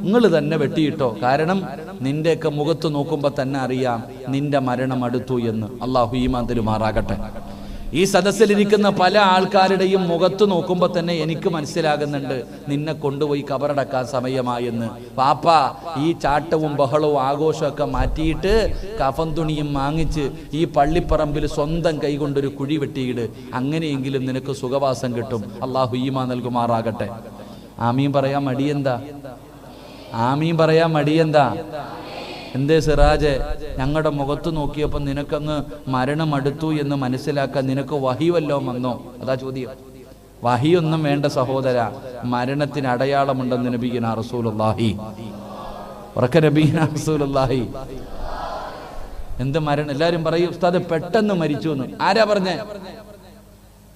നിങ്ങൾ തന്നെ വെട്ടിയിട്ടോ. കാരണം നിന്റെയൊക്കെ മുഖത്ത് നോക്കുമ്പോൾ തന്നെ അറിയാം നിന്റെ മരണം അടുത്തു എന്ന്. അള്ളാഹു ഈമാൻ തരുമാറാകട്ടെ. ഈ സദസ്സിലിരിക്കുന്ന പല ആൾക്കാരുടെയും മുഖത്ത് നോക്കുമ്പോൾ തന്നെ എനിക്ക് മനസ്സിലാകുന്നുണ്ട്, നിന്നെ കൊണ്ടുപോയി കബറടക്കാൻ സമയമായെന്ന്. പാപ്പ, ഈ ചാട്ടവും ബഹളവും ആഘോഷമൊക്കെ മാറ്റിയിട്ട് കഫൻ തുണിയും വാങ്ങിച്ച് ഈ പള്ളിപ്പറമ്പിൽ സ്വന്തം കൈകൊണ്ടൊരു കുഴി വെട്ടിയിട്. അങ്ങനെയെങ്കിലും നിനക്ക് സുഖവാസം കിട്ടും. അള്ളാഹു ഈമാൻ നൽകുമാറാകട്ടെ. ആമീൻ പറയാൻ മടിയെന്താ? ആമീൻ പറയാൻ മടിയെന്താ? എന്തേ സിറാജെ, ഞങ്ങളുടെ മുഖത്ത് നോക്കിയപ്പോൾ നിനക്കങ്ങ് മരണം അടുത്തു എന്ന് മനസ്സിലാക്കാൻ നിനക്ക് വഹി വല്ലതും വന്നോ? അതാ ചോദ്യം. വഹിയൊന്നും വേണ്ട സഹോദര, മരണത്തിന് അടയാളമുണ്ടെന്ന് നബിയുനാ റസൂലുള്ളാഹി. ഉറക്കെ നബിയുനാ റസൂലുള്ളാഹി. എന്ത് മരണം? എല്ലാവരും പറയും ഉസ്താദ് പെട്ടെന്ന് മരിച്ചു എന്ന്. ആരാ പറഞ്ഞേ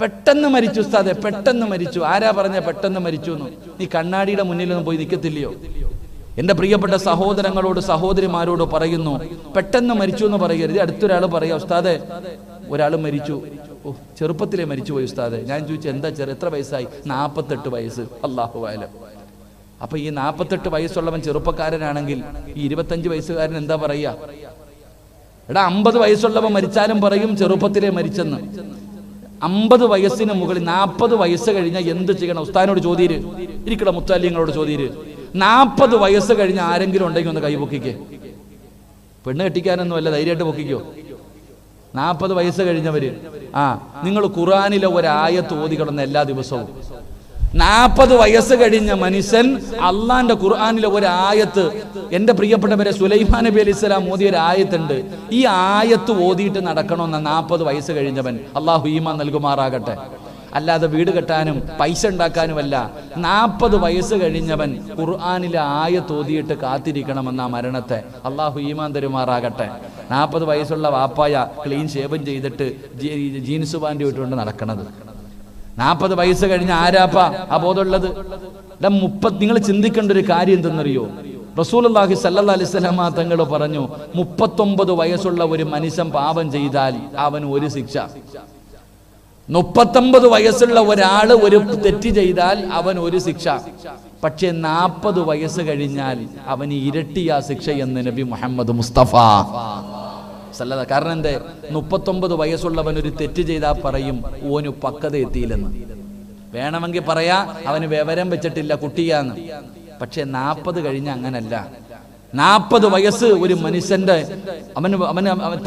പെട്ടെന്ന് മരിച്ചു ഉസ്താദെ? പെട്ടെന്ന് മരിച്ചു. ആരാ പറഞ്ഞ പെട്ടെന്ന് മരിച്ചു എന്ന്? നീ കണ്ണാടിയുടെ മുന്നിലൊന്നും പോയി നിൽക്കത്തില്ലയോ? എൻ്റെ പ്രിയപ്പെട്ട സഹോദരങ്ങളോട് സഹോദരിമാരോട് പറയുന്നു, പെട്ടെന്ന് മരിച്ചു എന്ന് പറയരുത്. അടുത്തൊരാൾ പറയാ ഉസ്താദെ ഒരാൾ മരിച്ചു, ഓ ചെറുപ്പത്തിലേ മരിച്ചു പോയി ഉസ്താദെ. ഞാൻ ചോദിച്ചു എന്താ എത്ര വയസ്സായി? 48 വയസ്സ്. അല്ലാഹു അലം. അപ്പൊ ഈ 48 വയസ്സുള്ളവൻ ചെറുപ്പക്കാരനാണെങ്കിൽ ഈ 25 വയസ്സുകാരൻ എന്താ പറയാ? എടാ 50 വയസ്സുള്ളവൻ മരിച്ചാലും പറയും ചെറുപ്പത്തിലേ മരിച്ചെന്ന്. 50 വയസ്സിന് മുകളിൽ 40 വയസ്സ് കഴിഞ്ഞാൽ എന്ത് ചെയ്യണം? ഉസ്താദിനോട് ചോദ്യര് ഇരിക്കട, മുത്താലിങ്ങളോട് ചോദ്യര്. 40 വയസ്സ് കഴിഞ്ഞ ആരെങ്കിലും ഉണ്ടെങ്കിൽ ഒന്ന് കൈപൊക്കിക്കേ. പെണ്ണ് കെട്ടിക്കാനൊന്നും അല്ല, ധൈര്യമായിട്ട് പൊക്കിക്കോ. 40 വയസ്സ് കഴിഞ്ഞവര്. നിങ്ങൾ ഖുർആനിലെ ഒരായത്ത് ഓതിക്കിടന്ന എല്ലാ ദിവസവും. 40 വയസ്സ് കഴിഞ്ഞ മനുഷ്യൻ അള്ളാന്റെ ഖുർആനിലെ ഒരായത്ത്, എന്റെ പ്രിയപ്പെട്ടവരെ സുലൈമാൻ നബി അലൈഹി സ്വലാം ഓതിയ ഒരു ആയത്തുണ്ട്. ഈ ആയത്ത് ഓതിയിട്ട് നടക്കണമെന്ന 40 വയസ്സ് കഴിഞ്ഞവൻ. അള്ളാഹു ഈമാൻ നൽകുമാറാകട്ടെ. അല്ലാതെ വീട് കെട്ടാനും പൈസ ഉണ്ടാക്കാനുമല്ല. 40 വയസ്സ് കഴിഞ്ഞവൻ ഖുർആനിലെ ആയത്ത് ഓതിയിട്ട് കാത്തിരിക്കണമെന്ന മരണത്തെ. അള്ളാഹു ഈമാൻ തരുമാറാകട്ടെ. 40 വയസ്സുള്ള വാപ്പായ ക്ലീൻ ഷേവൻ ചെയ്തിട്ട് ജീൻസ് പാൻറ് ഇട്ടുകൊണ്ട് നടക്കണത്. 40 വയസ്സ് കഴിഞ്ഞ ആരാപ്പാ ആ ബോധമുള്ളത്? നിങ്ങൾ ചിന്തിക്കേണ്ട ഒരു കാര്യം എന്തെന്നറിയോ? റസൂലുള്ളാഹി സ്വല്ലല്ലാഹി അലൈഹി വസല്ലം തങ്ങൾ പറഞ്ഞു, 39 വയസ്സുള്ള ഒരു മനുഷ്യൻ പാപം ചെയ്താൽ അവന് ഒരു ശിക്ഷ. 39 വയസ്സുള്ള ഒരാൾ ഒരു തെറ്റ് ചെയ്താൽ അവൻ ഒരു ശിക്ഷ. പക്ഷെ 40 വയസ്സ് കഴിഞ്ഞാൽ അവന് ഇരട്ടിയാ ശിക്ഷ എന്ന് നബി മുഹമ്മദ് മുസ്തഫ സല്ലല്ലാഹു. കാരണം എന്തേ? 39 വയസ്സുള്ളവൻ ഒരു തെറ്റ് ചെയ്താൽ പറയും ഓന് പക്വത എത്തിയില്ലെന്ന്. വേണമെങ്കിൽ പറയാ അവന് വിവരം വെച്ചിട്ടില്ല കുട്ടിയാന്ന്. പക്ഷെ 40 കഴിഞ്ഞ അങ്ങനല്ല. 40 വയസ്സ് ഒരു മനുഷ്യന്റെ അവന്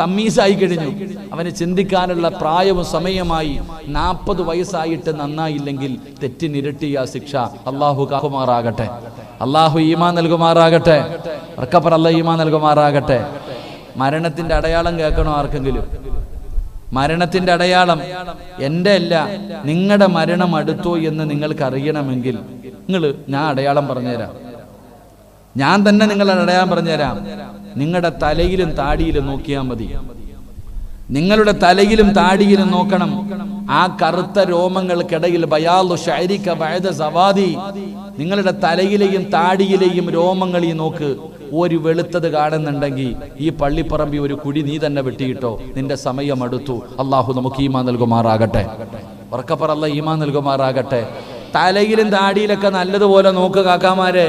തമ്മീസായി കഴിഞ്ഞു. അവന് ചിന്തിക്കാനുള്ള പ്രായവും സമയമായി. 40 വയസ്സായിട്ട് നന്നായില്ലെങ്കിൽ തെറ്റിനിരട്ടിയ ശിക്ഷ. അള്ളാഹു കാക്കുമാറാകട്ടെ. അള്ളാഹു ഈമാൻ നൽകുമാറാകട്ടെ. അർക്കപ്പർ അല്ലാഹ് ഈമാൻ നൽകുമാറാകട്ടെ. മരണത്തിന്റെ അടയാളം കേൾക്കണോ ആർക്കെങ്കിലും? മരണത്തിന്റെ അടയാളം എൻ്റെ അല്ല, നിങ്ങളുടെ മരണം അടുത്തോ എന്ന് നിങ്ങൾക്ക് അറിയണമെങ്കിൽ ഞാൻ അടയാളം പറഞ്ഞുതരാം. ഞാൻ തന്നെ നിങ്ങളുടെ അടയാളം പറഞ്ഞുതരാം. നിങ്ങളുടെ തലയിലും താടിയിലും നോക്കിയാൽ മതി. നിങ്ങളുടെ തലയിലും താടിയിലും നോക്കണം. ആ കറുത്ത രോമങ്ങൾക്കിടയിൽ ബയാലു ശഅരിക ബഅദ സവാദി. നിങ്ങളുടെ തലയിലെയും താടിയിലെയും രോമങ്ങളീ നോക്ക്. ഒരു വെളുത്തത് കാണുന്നുണ്ടെങ്കിൽ ഈ പള്ളിപ്പറമ്പി ഒരു കുഴി നീ തന്നെ വെട്ടിയിട്ടോ, നിന്റെ സമയം അടുത്തു. അള്ളാഹു നമുക്ക് ഈമാൻ നൽകുമാറാകട്ടെ. ഉറക്കപ്പറ അല്ലാഹ് ഈമാൻ നൽകുമാറാകട്ടെ. തലയിലും താടിയിലൊക്കെ നല്ലതുപോലെ നോക്ക് കാക്കാമാരെ.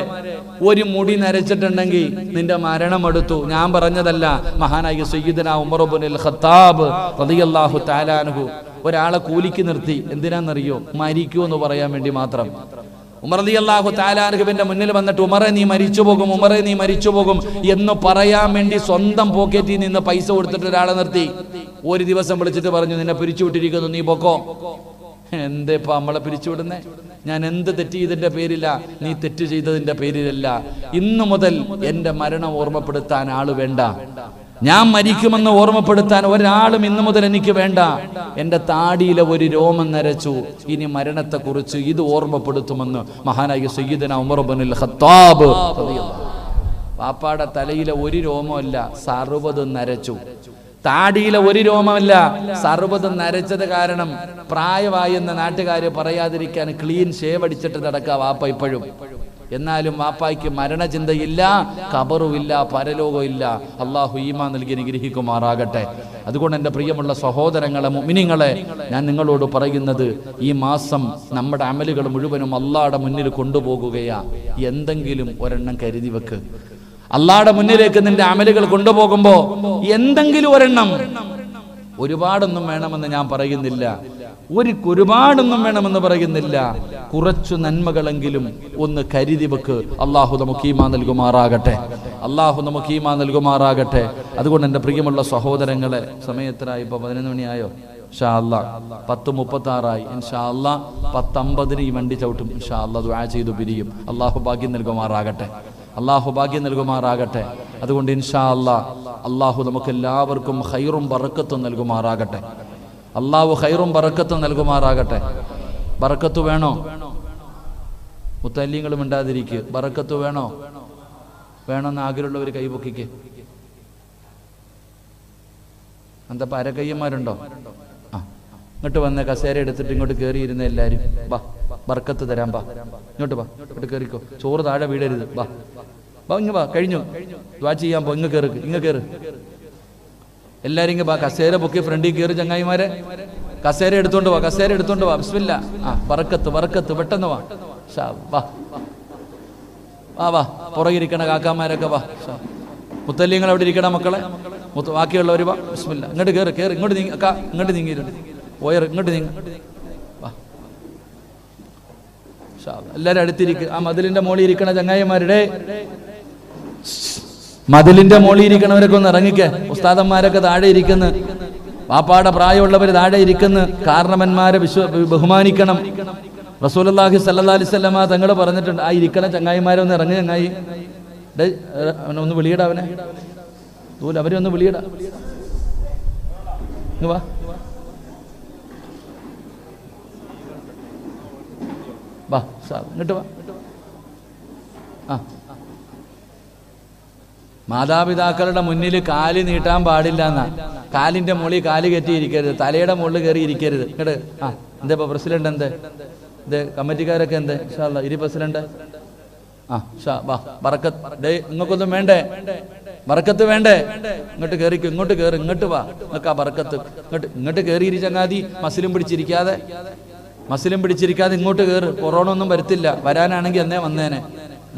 ഒരു മുടി നരച്ചിട്ടുണ്ടെങ്കിൽ നിന്റെ മരണം എടുത്തു. ഞാൻ പറഞ്ഞതല്ല, മഹാനായ സയ്യിദുനാ ഉമർ ഇബ്നുൽ ഖത്താബ് റളിയല്ലാഹു തആല അൻഹു ഒരാളെ കൂലിക്ക് നിർത്തി. എന്തിനാണെന്നറിയോ? മരിക്കുമെന്ന് പറയാൻ വേണ്ടി മാത്രം. ഉമർ റളിയല്ലാഹു തആല അൻഹുവിന്റെ മുന്നിൽ വന്നിട്ട് ഉമറെ നീ മരിച്ചു പോകും, ഉമറെ നീ മരിച്ചു പോകും എന്ന് പറയാൻ വേണ്ടി സ്വന്തം പോക്കറ്റിൽ നിന്ന് പൈസ കൊടുത്തിട്ട് ഒരാളെ നിർത്തി. ഒരു ദിവസം വിളിച്ചിട്ട് പറഞ്ഞു, നിന്നെ പിരിച്ചുവിട്ടിരിക്കുന്നു, നീ പൊക്കോ. എന്തേപ്പ നമ്മളെ പിരിച്ചുവിടുന്നേ? ഞാൻ എന്ത് തെറ്റ് ചെയ്തതിന്റെ പേരില്ല, നീ തെറ്റ് ചെയ്തതിന്റെ പേരിലല്ല. ഇന്നു മുതൽ എന്റെ മരണം ഓർമ്മപ്പെടുത്താൻ ആള് വേണ്ട. ഞാൻ മരിക്കുമെന്ന് ഓർമ്മപ്പെടുത്താൻ ഒരാളും ഇന്നു മുതൽ എനിക്ക് വേണ്ട. എന്റെ താടിയിലെ ഒരു രോമം നരച്ചു, ഇനി മരണത്തെ കുറിച്ച് ഇത് ഓർമ്മപ്പെടുത്തുമെന്ന് മഹാനായ സയ്യിദുനാ ഉമർ ഇബ്നുൽ ഖത്താബ്. പാപ്പാടെ തലയിലെ ഒരു രോമമല്ല, 60 നരച്ചു. താടിയിലെ ഒരു രോമമല്ല, 60 നരച്ചത് കാരണം പ്രായമായെന്ന് നാട്ടുകാര് പറയാതിരിക്കാൻ ക്ലീൻ ഷേവ് അടിച്ചിട്ട് നടക്കുക വാപ്പ ഇപ്പോഴും. എന്നാലും വാപ്പായ്ക്ക് മരണചിന്തയില്ല, ഖബറുമില്ല, പരലോകമില്ല. അള്ളാഹു ഈമാൻ നൽകി അനുഗ്രഹിക്കുമാറാകട്ടെ. അതുകൊണ്ട് എൻ്റെ പ്രിയമുള്ള സഹോദരങ്ങളെ, മുഅ്മിനീങ്ങളെ, ഞാൻ നിങ്ങളോട് പറയുന്നത്, ഈ മാസം നമ്മുടെ അമലുകൾ മുഴുവനും അള്ളാഹുടെ മുന്നിൽ കൊണ്ടുപോകുകയാ. എന്തെങ്കിലും ഒരെണ്ണം കരുതി വെക്ക്. അള്ളാഹുടെ മുന്നിലേക്ക് നിന്റെ അമലുകൾ കൊണ്ടുപോകുമ്പോ എന്തെങ്കിലും ഒരെണ്ണം, ഒരുപാടൊന്നും വേണമെന്ന് ഞാൻ പറയുന്നില്ല, ഒരുപാടൊന്നും വേണമെന്ന് പറയുന്നില്ല, കുറച്ചു നന്മകളെങ്കിലും ഒന്ന് കരുതി വെക്ക്. അള്ളാഹു നമുക്ക് ഈമാൻ നൽകുമാറാകട്ടെ. അള്ളാഹു നമുക്ക് ഈമാൻ നൽകുമാറാകട്ടെ. അതുകൊണ്ട് എൻ്റെ പ്രിയമുള്ള സഹോദരങ്ങളെ, സമയത്തിനായി ഇപ്പോൾ 11 മണിയായോ? ഇൻഷാ അല്ലാഹ് 10:36 ഇൻഷാ അല്ലാഹ് 10:50 ഈ വണ്ടി ചവിട്ടും ഇൻഷാ അല്ലാഹ്. ദുആ ചെയ്തു പിരിയും. അല്ലാഹു ഭാഗ്യം നൽകുമാറാകട്ടെ, അല്ലാഹു ഭാഗ്യം നൽകുമാറാകട്ടെ. അതുകൊണ്ട് ഇൻഷാ അല്ലാഹ് അല്ലാഹു നമുക്ക് എല്ലാവർക്കും ഖൈറും ബറക്കത്തും നൽകുമാറാകട്ടെ. അല്ലാഹു ഖൈറും ബറക്കത്തും നൽകുമാറാകട്ടെ. ബറക്കത്ത് വേണോ? മുത്തല്ലിങ്ങളും മിണ്ടാതിരിക്കുക. ബറക്കത്ത് വേണോ? വേണമെന്ന് ആഗ്രഹമുള്ളവർ കൈപൊക്കിക്ക്. എന്താ അരക്കയ്യന്മാരുണ്ടോ? ആ, ഇങ്ങോട്ട് വന്നേ. കസേര എടുത്തിട്ട് ഇങ്ങോട്ട് കയറിയിരുന്ന എല്ലാവരും ബാ, ബർക്കത്ത് തരാം. ബാ, ഇങ്ങോട്ട് ബാ, ഇങ്ങോട്ട് കയറിക്കോ. ചോറ് താഴെ വീടരുത്. ബാ ബാ, ഇങ്ങ് ബാ. കഴിഞ്ഞു, ദുആ ചെയ്യാൻ പോ. ഇങ്ങ് കയറ്. എല്ലാവരും ഇങ്ങ് ബാ. കസേര പൊക്കി ഫ്രണ്ടിൽ കയറി ചങ്ങായിമാരെ. കസേര എടുത്തോണ്ട് വാ. ബിസ്മില്ലാ. ആ, ബർക്കത്ത് പെട്ടെന്ന് വാ. വാ വാ വാ. പുറകിരിക്കണ കാക്കാമാരൊക്കെ വാ. മുത്തല്ലിങ്ങൾ അവിടെ ഇരിക്കണ മക്കളെ. ബാക്കിയുള്ളവർ വാ. ബിസ്മില്ലാ. ഇങ്ങോട്ട് കയറി. ഇങ്ങോട്ട് നീങ്ങി അക്ക. ഇങ്ങോട്ട് നീങ്ങിയിരുന്നു പോയർ. ഇങ്ങോട്ട് നീങ്ങ. വാ. എല്ലാവരും അടുത്തിരിക്കുക. ആ മതിലിന്റെ മോളിൽ ഇരിക്കണ ചങ്ങായിമാരുടെ, മതിലിന്റെ മോളിൽ ഇരിക്കണവരൊക്കെ ഒന്ന് ഇറങ്ങിക്കേ. ഉസ്താദന്മാരൊക്കെ താഴെ ഇരിക്കുന്നു. വാപ്പാടെ പ്രായമുള്ളവർ താഴെ ഇരിക്കുന്നു. കാരണവന്മാരെ ബഹുമാനിക്കണം. റസൂലുള്ളാഹി സ്വല്ലല്ലാഹി അലൈഹി വസല്ലമ തങ്ങൾ പറഞ്ഞിട്ടുണ്ട്, ആ ഇരിക്കണ ചങ്ങായിമാരെ ഒന്ന് ഇറങ്ങി. ചങ്ങായി അവനൊന്ന് വിളിയടാ. അവനെ അവരെ ഒന്ന് വിളിയടാ. വാ. വാ ഇങ്ങോട്ട് വാ. ആ, മാതാപിതാക്കളുടെ മുന്നിൽ കാല് നീട്ടാൻ പാടില്ല എന്നാ. കാലിന്റെ മുകളിൽ കാല് കയറ്റി ഇരിക്കരുത്. തലയുടെ മുകളിൽ കയറി ഇരിക്കരുത്. ഇങ്ങോട്ട്. ആ, എന്താ ഇപ്പൊ പ്രസിഡന്റ്? ഇത് കമ്മിറ്റിക്കാരൊക്കെ എന്ത്? ഇൻഷാ അല്ലാഹ് ഇരി പ്രസിഡന്റ്. ആ വാ. ബറക്കത്ത് നിങ്ങൾക്കൊന്നും വേണ്ടേ? ബറക്കത്ത് വേണ്ടേ? ഇങ്ങോട്ട് കയറിക്കും. ഇങ്ങോട്ട് കയറി. ഇങ്ങോട്ട് വാ. നിങ്ങൾക്ക് ആ ബറക്കത്ത് ഇങ്ങോട്ട് കയറിയിരി ചങ്ങാതി. മസിലും പിടിച്ചിരിക്കാതെ ഇങ്ങോട്ട് കയറ്. കൊറോണ ഒന്നും വരത്തില്ല. വരാനാണെങ്കിൽ എന്നേ വന്നേനെ.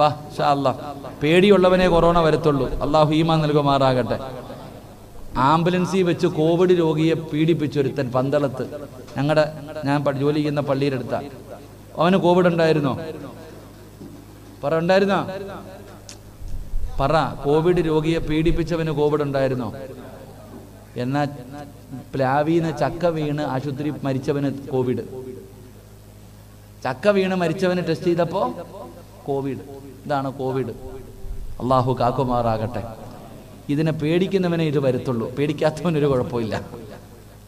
വാ. ഇൻഷാ അല്ലാഹ്. പേടിയുള്ളവനെ കൊറോണ വരത്തുള്ളൂ. അള്ളാഹു ഈമാൻ നൽകുമാറാകട്ടെ. ആംബുലൻസിൽ വെച്ച് കോവിഡ് രോഗിയെ പീഡിപ്പിച്ചൊരുത്തൻ പന്തളത്ത്. ഞാൻ ജോലി ചെയ്യുന്ന പള്ളിയുടെ അടുത്ത. അവന് കോവിഡ് ഉണ്ടായിരുന്നോ? ഉണ്ടായിരുന്നോ? കോവിഡ് രോഗിയെ പീഡിപ്പിച്ചവന് കോവിഡ് ഉണ്ടായിരുന്നോ? എന്നാ പ്ലാവീന്ന് ചക്ക വീണ് ആശുപത്രി മരിച്ചവന് കോവിഡ്. ചക്ക വീണ് മരിച്ചവന് ടെസ്റ്റ് ചെയ്തപ്പോ കോവിഡ്. ഇതാണ് കോവിഡ്. അള്ളാഹു കാക്കുമാറാകട്ടെ. ഇതിനെ പേടിക്കുന്നവനെ ഇത് വരത്തുള്ളൂ. പേടിക്കാത്തവനൊരു കുഴപ്പമില്ല.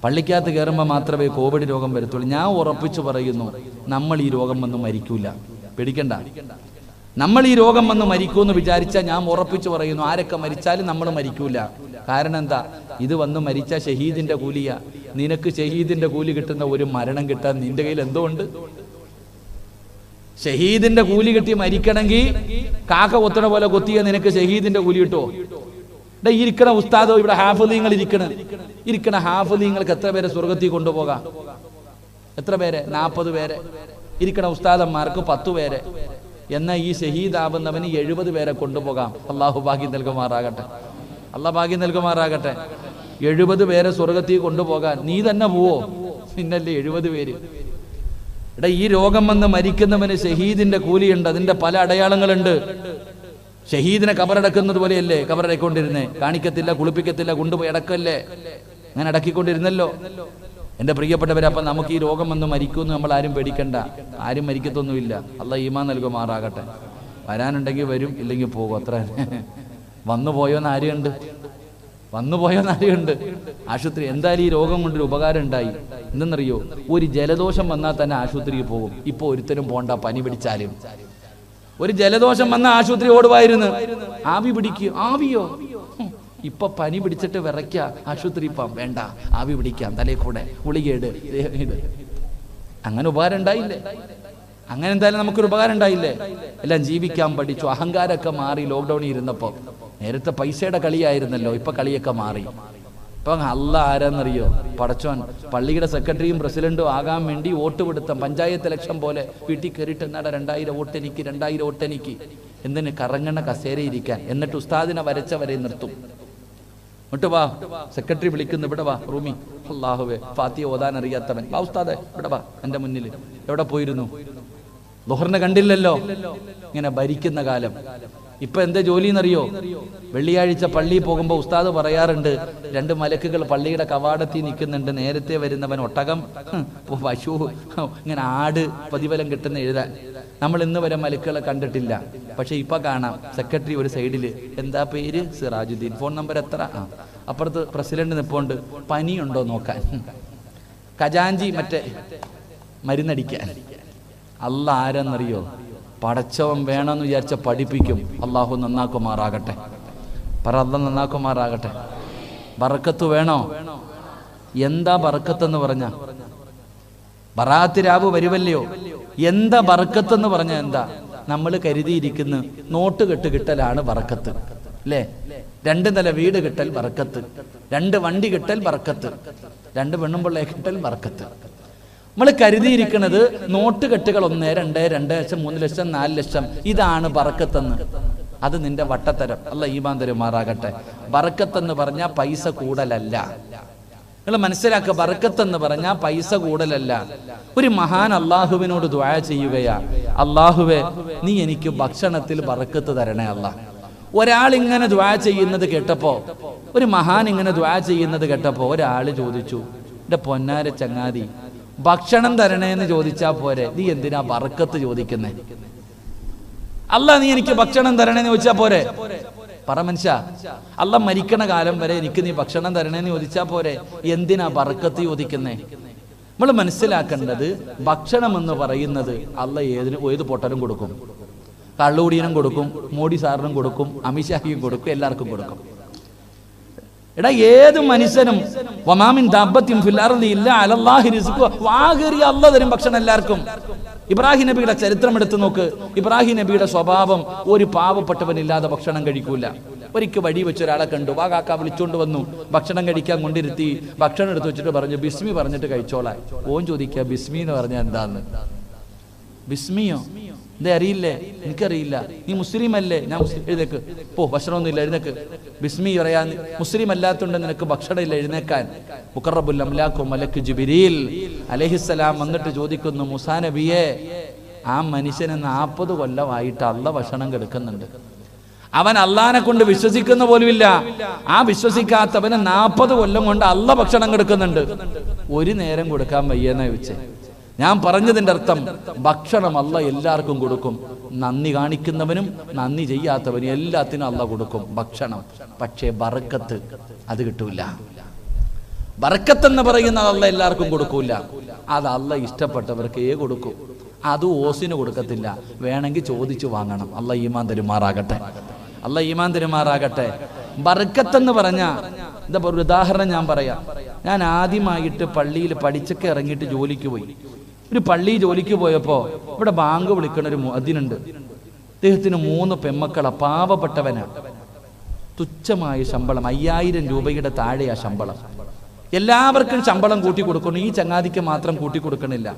പള്ളിക്കകത്ത് കയറുമ്പോൾ മാത്രമേ കോവിഡ് രോഗം വരത്തുള്ളൂ. ഞാൻ ഉറപ്പിച്ചു പറയുന്നു, നമ്മൾ ഈ രോഗം വന്ന് മരിക്കൂല. പേടിക്കണ്ട. നമ്മൾ ഈ രോഗം വന്ന് മരിക്കൂന്ന് വിചാരിച്ചാൽ ഞാൻ ഉറപ്പിച്ചു പറയുന്നു, ആരൊക്കെ മരിച്ചാലും നമ്മൾ മരിക്കൂല. കാരണം എന്താ? ഇത് വന്ന് മരിച്ച ഷഹീദിന്റെ കൂലിയാ. നിനക്ക് ഷഹീദിന്റെ കൂലി കിട്ടുന്ന ഒരു മരണം കിട്ടാൻ നിന്റെ കയ്യിൽ എന്തോ ഉണ്ട്? ഷഹീദിന്റെ കൂലി കിട്ടി മരിക്കണമെങ്കിൽ കാക്ക കൊത്തണ പോലെ കൊത്തിയ നിനക്ക് ഷഹീദിന്റെ കൂലി കിട്ടുമോ? ഇരിക്കണ ഉസ്താദോ, ഇവിടെ ഹാഫിളീങ്ങൾ ഇരിക്കണ ഹാഫിളീങ്ങൾക്ക് എത്ര പേരെ സ്വർഗത്തിൽ കൊണ്ടുപോകാം? എത്ര പേരെ? 40 പേരെ. ഇരിക്കണ ഉസ്താദന്മാർക്ക് 10 പേരെ. എന്നാൽ ഈ ഷഹീദാവുന്നവന് 70 പേരെ കൊണ്ടുപോകാം. അള്ളാഹു ഭാഗ്യം നൽകുമാറാകട്ടെ. 70 പേരെ സ്വർഗത്തിൽ കൊണ്ടുപോകാൻ നീ തന്നെ പോവോ? പിന്നല്ലേ 70 പേര്. ഈ രോഗം വന്ന് മരിക്കുന്നവന് ഷഹീദിന്റെ കൂലിയുണ്ട്. അതിന്റെ പല അടയാളങ്ങളുണ്ട്. ഷഹീദിനെ കബറടക്കുന്നത് പോലെയല്ലേ കബറടക്കൊണ്ടിരുന്നേ? കാണിക്കത്തില്ല, കുളിപ്പിക്കത്തില്ല, കൊണ്ടുപോയി അടക്കല്ലേ? അങ്ങനെ അടക്കിക്കൊണ്ടിരുന്നല്ലോ. എൻ്റെ പ്രിയപ്പെട്ടവരെ, അപ്പം നമുക്ക് ഈ രോഗം വന്ന് മരിക്കുമെന്ന് നമ്മൾ ആരും പേടിക്കണ്ട. ആരും മരിക്കത്തൊന്നുമില്ല. അള്ളാഹ് ഈമാൻ നൽകുമാറാകട്ടെ. വരാനുണ്ടെങ്കിൽ വരും, ഇല്ലെങ്കിൽ പോകും. അത്ര വന്നു പോയോന്ന് ആരെയുണ്ട്? ആശുപത്രി എന്തായാലും ഈ രോഗം കൊണ്ടൊരു ഉപകാരം ഉണ്ടായി. എന്തെന്നറിയോ? ഒരു ജലദോഷം വന്നാൽ തന്നെ ആശുപത്രിയിൽ പോകും. ഇപ്പൊ ഒരുത്തരും പോണ്ട. പനി പിടിച്ചാലും ഒരു ജലദോഷം വന്ന ആശുപത്രി ഓടുവായിരുന്നു. ആവി പിടിക്കുക. ആവിയോ? ഇപ്പൊ പനി പിടിച്ചിട്ട് വിറയ്ക്ക. ആശുപത്രി ഇപ്പം വേണ്ട, ആവി പിടിക്കാം, തലയിൽ കൂടെ ഗുളികേട്. അങ്ങനെ ഉപകാരം ഉണ്ടായില്ലേ? അങ്ങനെ എന്തായാലും നമുക്കൊരു ഉപകാരം ഉണ്ടായില്ലേ? എല്ലാം ജീവിക്കാൻ പഠിച്ചു. അഹങ്കാരമൊക്കെ മാറി. ലോക്ക്ഡൌണിൽ ഇരുന്നപ്പോ നേരത്തെ പൈസയുടെ കളിയായിരുന്നല്ലോ, ഇപ്പൊ കളിയൊക്കെ മാറി. ഇപ്പൊ അല്ലാഹ് ആരാന്നറിയോ? പടച്ചോൻ. പള്ളിയുടെ സെക്രട്ടറിയും പ്രസിഡന്റും ആകാൻ വേണ്ടി വോട്ട് പിടുത്തം, പഞ്ചായത്ത് ഇലക്ഷൻ പോലെ വീട്ടിൽ കയറിയിട്ട് എന്നാടാ 2000 വോട്ട് എനിക്ക് എന്തിന്? കറങ്ങണ കസേര ഇരിക്കാൻ. എന്നിട്ട് ഉസ്താദിനെ വരച്ചവരെ നിർത്തും. ഇങ്ങോട്ട് വാ. സെക്രട്ടറി വിളിക്കുന്നു. ഇവിടെ വാ റൂമി. അല്ലാഹുവേ, ഫാത്തിഹ ഓതാൻ അറിയാത്തവൻ. വാ ഉസ്താദെ, ഇവിടെ വാ. എന്റെ മുന്നിൽ എവിടെ പോയിരുന്നു? ളുഹറിനെ കണ്ടില്ലല്ലോ. ഇങ്ങനെ ഭരിക്കുന്ന കാലം. ഇപ്പൊ എന്താ ജോലി എന്നറിയോ? വെള്ളിയാഴ്ച പള്ളിയിൽ പോകുമ്പോൾ ഉസ്താദ് പറയാറുണ്ട്, 2 മലക്കുകൾ പള്ളിയുടെ കവാടത്തിൽ നിൽക്കുന്നുണ്ട്. നേരത്തെ വരുന്നവൻ ഒട്ടകം, പശു, ഇങ്ങനെ ആട് പ്രതിഫലം കിട്ടുന്ന എഴുതാൻ. നമ്മൾ ഇന്ന് വരെ മലക്കുകളെ കണ്ടിട്ടില്ല. പക്ഷെ ഇപ്പൊ കാണാം. സെക്രട്ടറി ഒരു സൈഡില്, എന്താ പേര്? സിറാജുദ്ദീൻ. ഫോൺ നമ്പർ എത്ര? അപ്പുറത്ത് പ്രസിഡന്റ് നിൽപ്പുണ്ട്, പനിയുണ്ടോ നോക്കാൻ. ഖജാഞ്ചി മറ്റേ മരുന്നടിക്കാൻ. അല്ല ആരെന്നറിയോ? പടച്ചവൻ വേണമെന്ന് വിചാരിച്ച പഠിപ്പിക്കും. അള്ളാഹു നന്നാക്കുമാറാകട്ടെ. അല്ല നന്നാക്കുമാറാകട്ടെ. ബറക്കത്ത് വേണോ? എന്താ ബറക്കത്തെന്ന് പറഞ്ഞ? ബറാത്ത് രാവ് വരുമല്ലയോ? എന്താ ബറക്കത്തെന്ന് പറഞ്ഞ എന്താ? നമ്മൾ കരുതിയിരിക്കുന്ന നോട്ട് കെട്ട് കിട്ടലാണ് ബറക്കത്ത്, അല്ലേ? 2 നില വീട് കിട്ടൽ ബറക്കത്ത്, 2 വണ്ടി കിട്ടൽ ബറക്കത്ത്, 2 പെണ്ണുമ്പിള്ളയെ കിട്ടൽ ബറക്കത്ത്. നമ്മൾ കരുതിയിരിക്കുന്നത് നോട്ട് കെട്ടുകൾ 1, 2, 2 ലക്ഷം, 3 ലക്ഷം, 4 ലക്ഷം, ഇതാണ് ബറക്കത്തെന്ന്. അത് നിന്റെ വട്ടത്തരം. അല്ലാഹ് ഈമാൻ തരുമാറാകട്ടെ. ബറക്കത്തെന്ന് പറഞ്ഞാൽ പൈസ കൂടലല്ല. നിങ്ങൾ മനസ്സിലാക്കുക, ബറക്കത്തെന്ന് പറഞ്ഞാൽ പൈസ കൂടലല്ല. ഒരു മഹാൻ അള്ളാഹുവിനോട് ദുആ ചെയ്യുകയാ, അള്ളാഹുവേ നീ എനിക്ക് ഭക്ഷണത്തിൽ ബറക്കത്ത് തരണേ അല്ലാ. ഒരാൾ ഇങ്ങനെ ദുആ ചെയ്യുന്നത് കേട്ടപ്പോ, ഒരു മഹാൻ ഇങ്ങനെ ദുആ ചെയ്യുന്നത് കേട്ടപ്പോ ഒരാൾ ചോദിച്ചു, എന്റെ പൊന്നാര ചങ്ങാതി, ഭക്ഷണം തരണേന്ന് ചോദിച്ചാ പോരെ, നീ എന്തിനാ ബറക്കത്ത് ചോദിക്കുന്നേ? അല്ല, നീ എനിക്ക് ഭക്ഷണം തരണേന്ന് ചോദിച്ചാ പോരെ? പറ മനുഷ്യ, അല്ല മരിക്കണ കാലം വരെ എനിക്ക് നീ ഭക്ഷണം തരണേന്ന് ചോദിച്ചാ പോരെ? എന്തിനാ ബറക്കത്ത് ചോദിക്കുന്നേ? നമ്മൾ മനസ്സിലാക്കേണ്ടത്, ഭക്ഷണം എന്ന് പറയുന്നത് അല്ല ഏത് പൊട്ടനും കൊടുക്കും. കള്ളുകുടിയനും കൊടുക്കും, മോഡി സാറിനും കൊടുക്കും, അമിത്ഷാഹിയും കൊടുക്കും, എല്ലാവർക്കും കൊടുക്കും. എടാ, ഏത് മനുഷ്യനും വമാമിൻ ദാബത്തിൻ ഫിൽ അർളി ഇല്ലാ അലല്ലാഹി റിസ്ഖുഹ, വാഗിരി അല്ലാഹ് തരും ഭക്ഷണം എല്ലാവർക്കും. ഇബ്രാഹിം നബിയുടെ ചരിത്രം എടുത്തു നോക്ക്. ഇബ്രാഹിം നബിയുടെ സ്വഭാവം, ഒരു പാവപ്പെട്ടവനില്ലാതെ ഭക്ഷണം കഴിക്കൂല. ഒരിക്കൽ വഴി വെച്ച് ഒരാളെ കണ്ടു, വാ കാക്ക വിളിച്ചോണ്ട് വന്നു, ഭക്ഷണം കഴിക്കാൻ കൊണ്ടിരുത്തി. ഭക്ഷണം എടുത്തു വെച്ചിട്ട് പറഞ്ഞു, ബിസ്മി പറഞ്ഞിട്ട് കഴിച്ചോളാൻ. ഓൻ ചോദിക്കുക, ബിസ്മി എന്ന് പറഞ്ഞാൽ എന്താന്ന്? ബിസ്മിയോ? ഇതേ അറിയില്ലേ? എനിക്കറിയില്ല. നീ മുസ്ലിം അല്ലേ? ഞാൻ എഴുന്നേക്ക് പോ, ഭക്ഷണമൊന്നുമില്ല, എഴുന്നേക്ക്. ബിസ്മി പറയാൻ മുസ്ലിം അല്ലാത്തതുകൊണ്ട് നിനക്ക് ഭക്ഷണമില്ല, എഴുന്നേക്കാൻ. മുഖറബുൽ അംലാഖു മലക്ക് ജിബ്രീൽ അലൈഹിസ്സലാം വന്നിട്ട് ചോദിക്കുന്നു, മൂസാ നബിയെ, ആ മനുഷ്യന് 40 കൊല്ലമായിട്ട് അള്ള ഭക്ഷണം കൊടുക്കുന്നുണ്ട്. അവൻ അള്ളാനെ കൊണ്ട് വിശ്വസിക്കുന്ന പോലുമില്ല. ആ വിശ്വസിക്കാത്തവന് 40 കൊല്ലം കൊണ്ട് അള്ള ഭക്ഷണം കൊടുക്കുന്നുണ്ട്. ഒരു നേരം കൊടുക്കാൻ വയ്യെന്നാ ചോദിച്ചേ. ഞാൻ പറഞ്ഞതിൻ്റെ അർത്ഥം, ഭക്ഷണം അല്ല എല്ലാവർക്കും കൊടുക്കും. നന്ദി കാണിക്കുന്നവനും നന്ദി ചെയ്യാത്തവനും എല്ലാത്തിനും അല്ല കൊടുക്കും ഭക്ഷണം. പക്ഷേ ബറക്കത്ത് അത് കിട്ടൂല. ബറക്കത്ത് എന്ന് പറയുന്നത് അല്ല എല്ലാവർക്കും കൊടുക്കൂല. അത് അല്ല ഇഷ്ടപ്പെട്ടവർക്ക് കൊടുക്കും. അത് ഓസിന് കൊടുക്കത്തില്ല. വേണമെങ്കിൽ ചോദിച്ചു വാങ്ങണം. അല്ല ഈമാൻ തരുമാറാകട്ടെ. അല്ല ഈമാൻ തരുമാറാകട്ടെ. ബറക്കത്ത് എന്ന് പറഞ്ഞ എന്താ ഒരു ഉദാഹരണം ഞാൻ പറയാം. ഞാൻ ആദ്യമായിട്ട് പള്ളിയിൽ പഠിച്ചൊക്കെ ഇറങ്ങിയിട്ട് ജോലിക്ക് പോയി. ഒരു പള്ളി ജോലിക്ക് പോയപ്പോ ഇവിടെ ബാങ്ക് വിളിക്കണ ഒരു മുഅദ്ദിനുണ്ട്. അദ്ദേഹത്തിന് 3 പെമ്മക്കള, പാവപ്പെട്ടവനാ. തുച്ഛമായ ശമ്പളം, 5000 രൂപയുടെ താഴെയാ ശമ്പളം. എല്ലാവർക്കും ശമ്പളം കൂട്ടി കൊടുക്കണം, ഈ ചങ്ങാതിക്ക് മാത്രം കൂട്ടി കൊടുക്കണില്ല.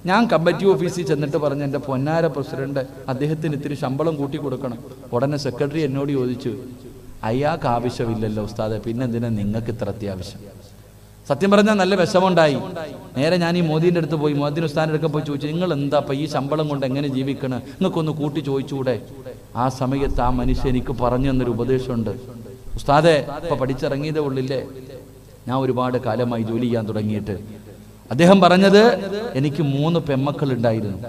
ഞാൻ കമ്മിറ്റി ഓഫീസിൽ ചെന്നിട്ട് പറഞ്ഞു, എൻ്റെ പൊന്നാര പ്രസിഡന്റ്, അദ്ദേഹത്തിന് ഇത്തിരി ശമ്പളം കൂട്ടി കൊടുക്കണം. ഉടനെ സെക്രട്ടറി എന്നോട് ചോദിച്ചു, അയാൾക്ക് ആവശ്യമില്ലല്ലോ ഉസ്താദെ, പിന്നെന്തിനാ നിങ്ങൾക്ക് ഇത്ര അത്യാവശ്യം? സത്യം പറഞ്ഞാൽ നല്ല വിഷമുണ്ടായി. നേരെ ഞാൻ ഈ മോദിൻ്റെ അടുത്ത് പോയി, മോദിന് ഉസ്താദിൻ്റെ അടുക്ക പോയി ചോദിച്ചു, നിങ്ങൾ എന്താ ഈ ശമ്പളം കൊണ്ട് എങ്ങനെ ജീവിക്കണം? നിങ്ങൾക്കൊന്ന് കൂട്ടി ചോദിച്ചുകൂടെ? ആ സമയത്ത് ആ മനുഷ്യൻ എനിക്ക് പറഞ്ഞു തന്നൊരു ഉപദേശമുണ്ട്. ഉസ്താദെ, ഇപ്പൊ പഠിച്ചിറങ്ങിയതേ ഉള്ളില്ലേ, ഞാൻ ഒരുപാട് കാലമായി ജോലി ചെയ്യാൻ തുടങ്ങിയിട്ട്. അദ്ദേഹം പറഞ്ഞത്, എനിക്ക് 3 പെമ്മക്കൾ ഉണ്ടായിരുന്നു.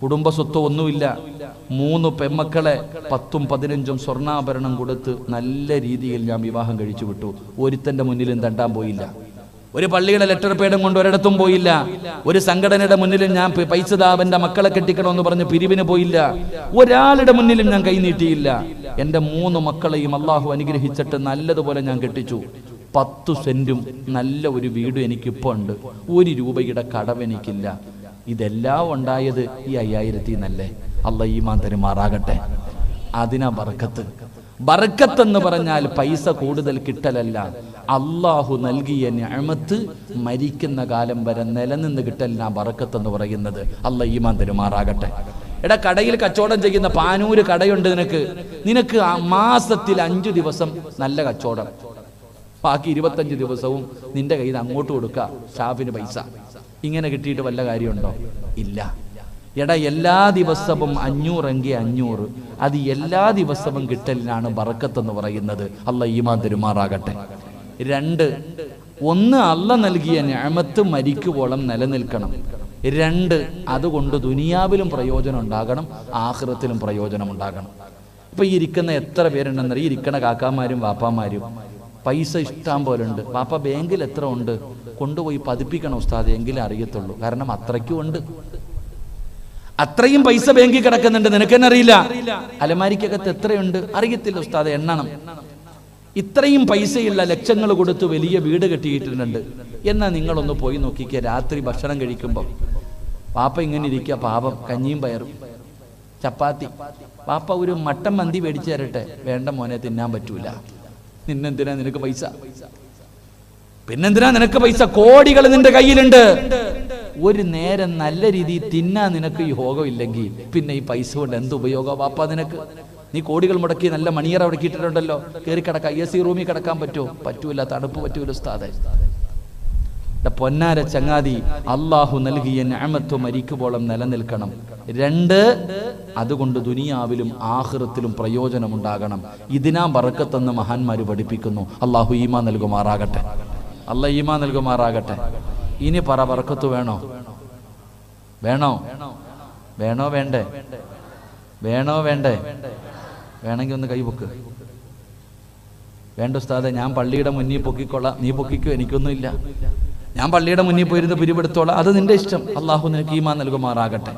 കുടുംബ സ്വത്തോ ഒന്നുമില്ല. 3 പെമ്മക്കളെ 10ഉം 15ഉം സ്വർണ്ണാഭരണം കൊടുത്ത് നല്ല രീതിയിൽ ഞാൻ വിവാഹം കഴിച്ചു വിട്ടു. ഒരുത്തന്റെ മുന്നിലും തണ്ടാൻ പോയില്ല. ഒരു പള്ളിയുടെ ലെറ്റർ പേഡും കൊണ്ട് ഒരിടത്തും പോയില്ല. ഒരു സംഘടനയുടെ മുന്നിലും ഞാൻ പൈസ താവന്റെ മക്കളെ കെട്ടിക്കണമെന്ന് പറഞ്ഞ് പിരിവിന് പോയില്ല. ഒരാളുടെ മുന്നിലും ഞാൻ കൈനീട്ടിയില്ല. എൻ്റെ 3 മക്കളെയും അള്ളാഹു അനുഗ്രഹിച്ചിട്ട് നല്ലതുപോലെ ഞാൻ കെട്ടിച്ചു. 10 സെന്റും നല്ല ഒരു വീടും എനിക്കിപ്പോൾ ഉണ്ട്. 1 രൂപയുടെ കടവ് എനിക്കില്ല. ഇതെല്ലാം ഉണ്ടായത് ഈ 5000 നല്ലേ. അല്ലാഹ് ഈമാൻ തരുമാറാകട്ടെ. അതിനാ ബറക്കത്ത്. ബറക്കത്ത് എന്ന് പറഞ്ഞാൽ പൈസ കൂടുതൽ കിട്ടലല്ല, അള്ളാഹു നൽകിയ നിഅമത്ത് മരിക്കുന്ന കാലം വരെ നിലനിന്ന് കിട്ടലിനാ ബറക്കത്ത് എന്ന് പറയുന്നത്. അല്ലാഹ് ഈമാൻ തരുമാറാകട്ടെ. എടാ, കടയിൽ കച്ചവടം ചെയ്യുന്ന പാനൂര് കടയുണ്ട് നിനക്ക് മാസത്തിൽ 5 ദിവസം നല്ല കച്ചവടം, ബാക്കി 25 ദിവസവും നിന്റെ കയ്യിൽ നിന്ന് അങ്ങോട്ട് കൊടുക്കുക ഷാഫിന് പൈസ. ഇങ്ങനെ കിട്ടിയിട്ട് വല്ല കാര്യമുണ്ടോ? ഇല്ല. എടാ എല്ലാ ദിവസവും 500 എങ്കിൽ 500, അത് എല്ലാ ദിവസവും കിട്ടലിനാണ് ബറക്കത്തെന്ന് പറയുന്നത്. അല്ലാഹ് ഈമാൻ തരുമാറാകട്ടെ. 2, ഒന്ന് അല്ലാഹ് നൽകിയ നിഅമത്ത് മരിക്കുവോളം നിലനിൽക്കണം. 2, അതുകൊണ്ട് ദുനിയാവിലും പ്രയോജനം ഉണ്ടാകണം, ആഖിറത്തിലും പ്രയോജനം ഉണ്ടാകണം. ഇപ്പൊ ഈ ഇരിക്കുന്ന എത്ര പേരുണ്ടെന്നറിയ, ഈ ഇരിക്കണ കാക്കാമാരും വാപ്പാമാരും പൈസ ഇഷ്ടം പോലെ ഉണ്ട്. വാപ്പ ബാങ്കിൽ എത്ര ഉണ്ട്, കൊണ്ടുപോയി പതിപ്പിക്കണം ഉസ്താദ്, എങ്കിലും അറിയത്തുള്ളൂ. കാരണം അത്രയ്ക്കും ഉണ്ട്, അത്രയും പൈസ ബാങ്കിൽ കിടക്കുന്നുണ്ട്. നിനക്കെന്നെ അറിയില്ല. അലമാരിക്കകത്ത് എത്രയുണ്ട് അറിയത്തില്ല ഉസ്താദ്, എണ്ണണം. ഇത്രയും പൈസയില്ല, ലക്ഷങ്ങൾ കൊടുത്ത് വലിയ വീട് കെട്ടിയിട്ടുണ്ട്. എന്നാ നിങ്ങളൊന്ന് പോയി നോക്കിക്കുക, രാത്രി ഭക്ഷണം കഴിക്കുമ്പോൾ പാപ്പ ഇങ്ങനെ ഇരിക്കുക, പാപം, കഞ്ഞിയും പയറും ചപ്പാത്തി. പാപ്പ ഒരു മട്ടൻ മന്തി മേടിച്ചു തരട്ടെ. വേണ്ട മോനെ, തിന്നാൻ പറ്റൂല. നിന്നെന്തിനാ നിനക്ക് പൈസ? പിന്നെന്തിനാ നിനക്ക് പൈസ? കോടികൾ നിന്റെ കയ്യിലുണ്ട്. ഒരു നേരം നല്ല രീതിയിൽ തിന്നാൻ നിനക്ക് യോഗം ഇല്ലെങ്കിൽ പിന്നെ ഈ പൈസ കൊണ്ട് എന്ത് ഉപയോഗം പാപ്പ നിനക്ക്? നീ കോടികൾ മുടക്കി നല്ല മണിയറ മുടക്കിയിട്ടുണ്ടല്ലോ, കയറി കിടക്കാം, AC റൂമിൽ കിടക്കാൻ പറ്റുമോ? പറ്റൂല, തണുപ്പ് പറ്റൂല ഉസ്താദേ. പൊന്നാര ചങ്ങാതി, അള്ളാഹു നൽകിയ നിഅമത്ത് മരിക്കുവോളം നിലനിൽക്കണം. 2, അതുകൊണ്ട് ദുനിയാവിലും ആഖിറത്തിലും പ്രയോജനമുണ്ടാകണം. ഇതിനാ ബറക്കത്തെന്ന് മഹാന്മാര് പഠിപ്പിക്കുന്നു. അള്ളാഹു ഈമാൻ നൽകുമാറാകട്ടെ. അള്ളാഹ് ഈമാൻ നൽകുമാറാകട്ടെ. ഇനി പറ, ബറക്കത്ത് വേണോ? വേണോ? വേണോ വേണ്ടേ? വേണോ വേണ്ടേ? വേണമെങ്കിൽ ഒന്ന് കൈപൊക്ക്. വേണ്ട ഉസ്താദെ, ഞാൻ പള്ളിയുടെ മുന്നിൽ പൊക്കിക്കൊള്ളാം, നീ പൊക്കിക്കോ, എനിക്കൊന്നുമില്ല. ഞാൻ പള്ളിയുടെ മുന്നിൽ പോയിരുന്ന് പിരിവെടുത്തോളാം, അത് നിന്റെ ഇഷ്ടം. അള്ളാഹു നിനക്ക് ഈമാൻ നൽകുമാറാകട്ടെ.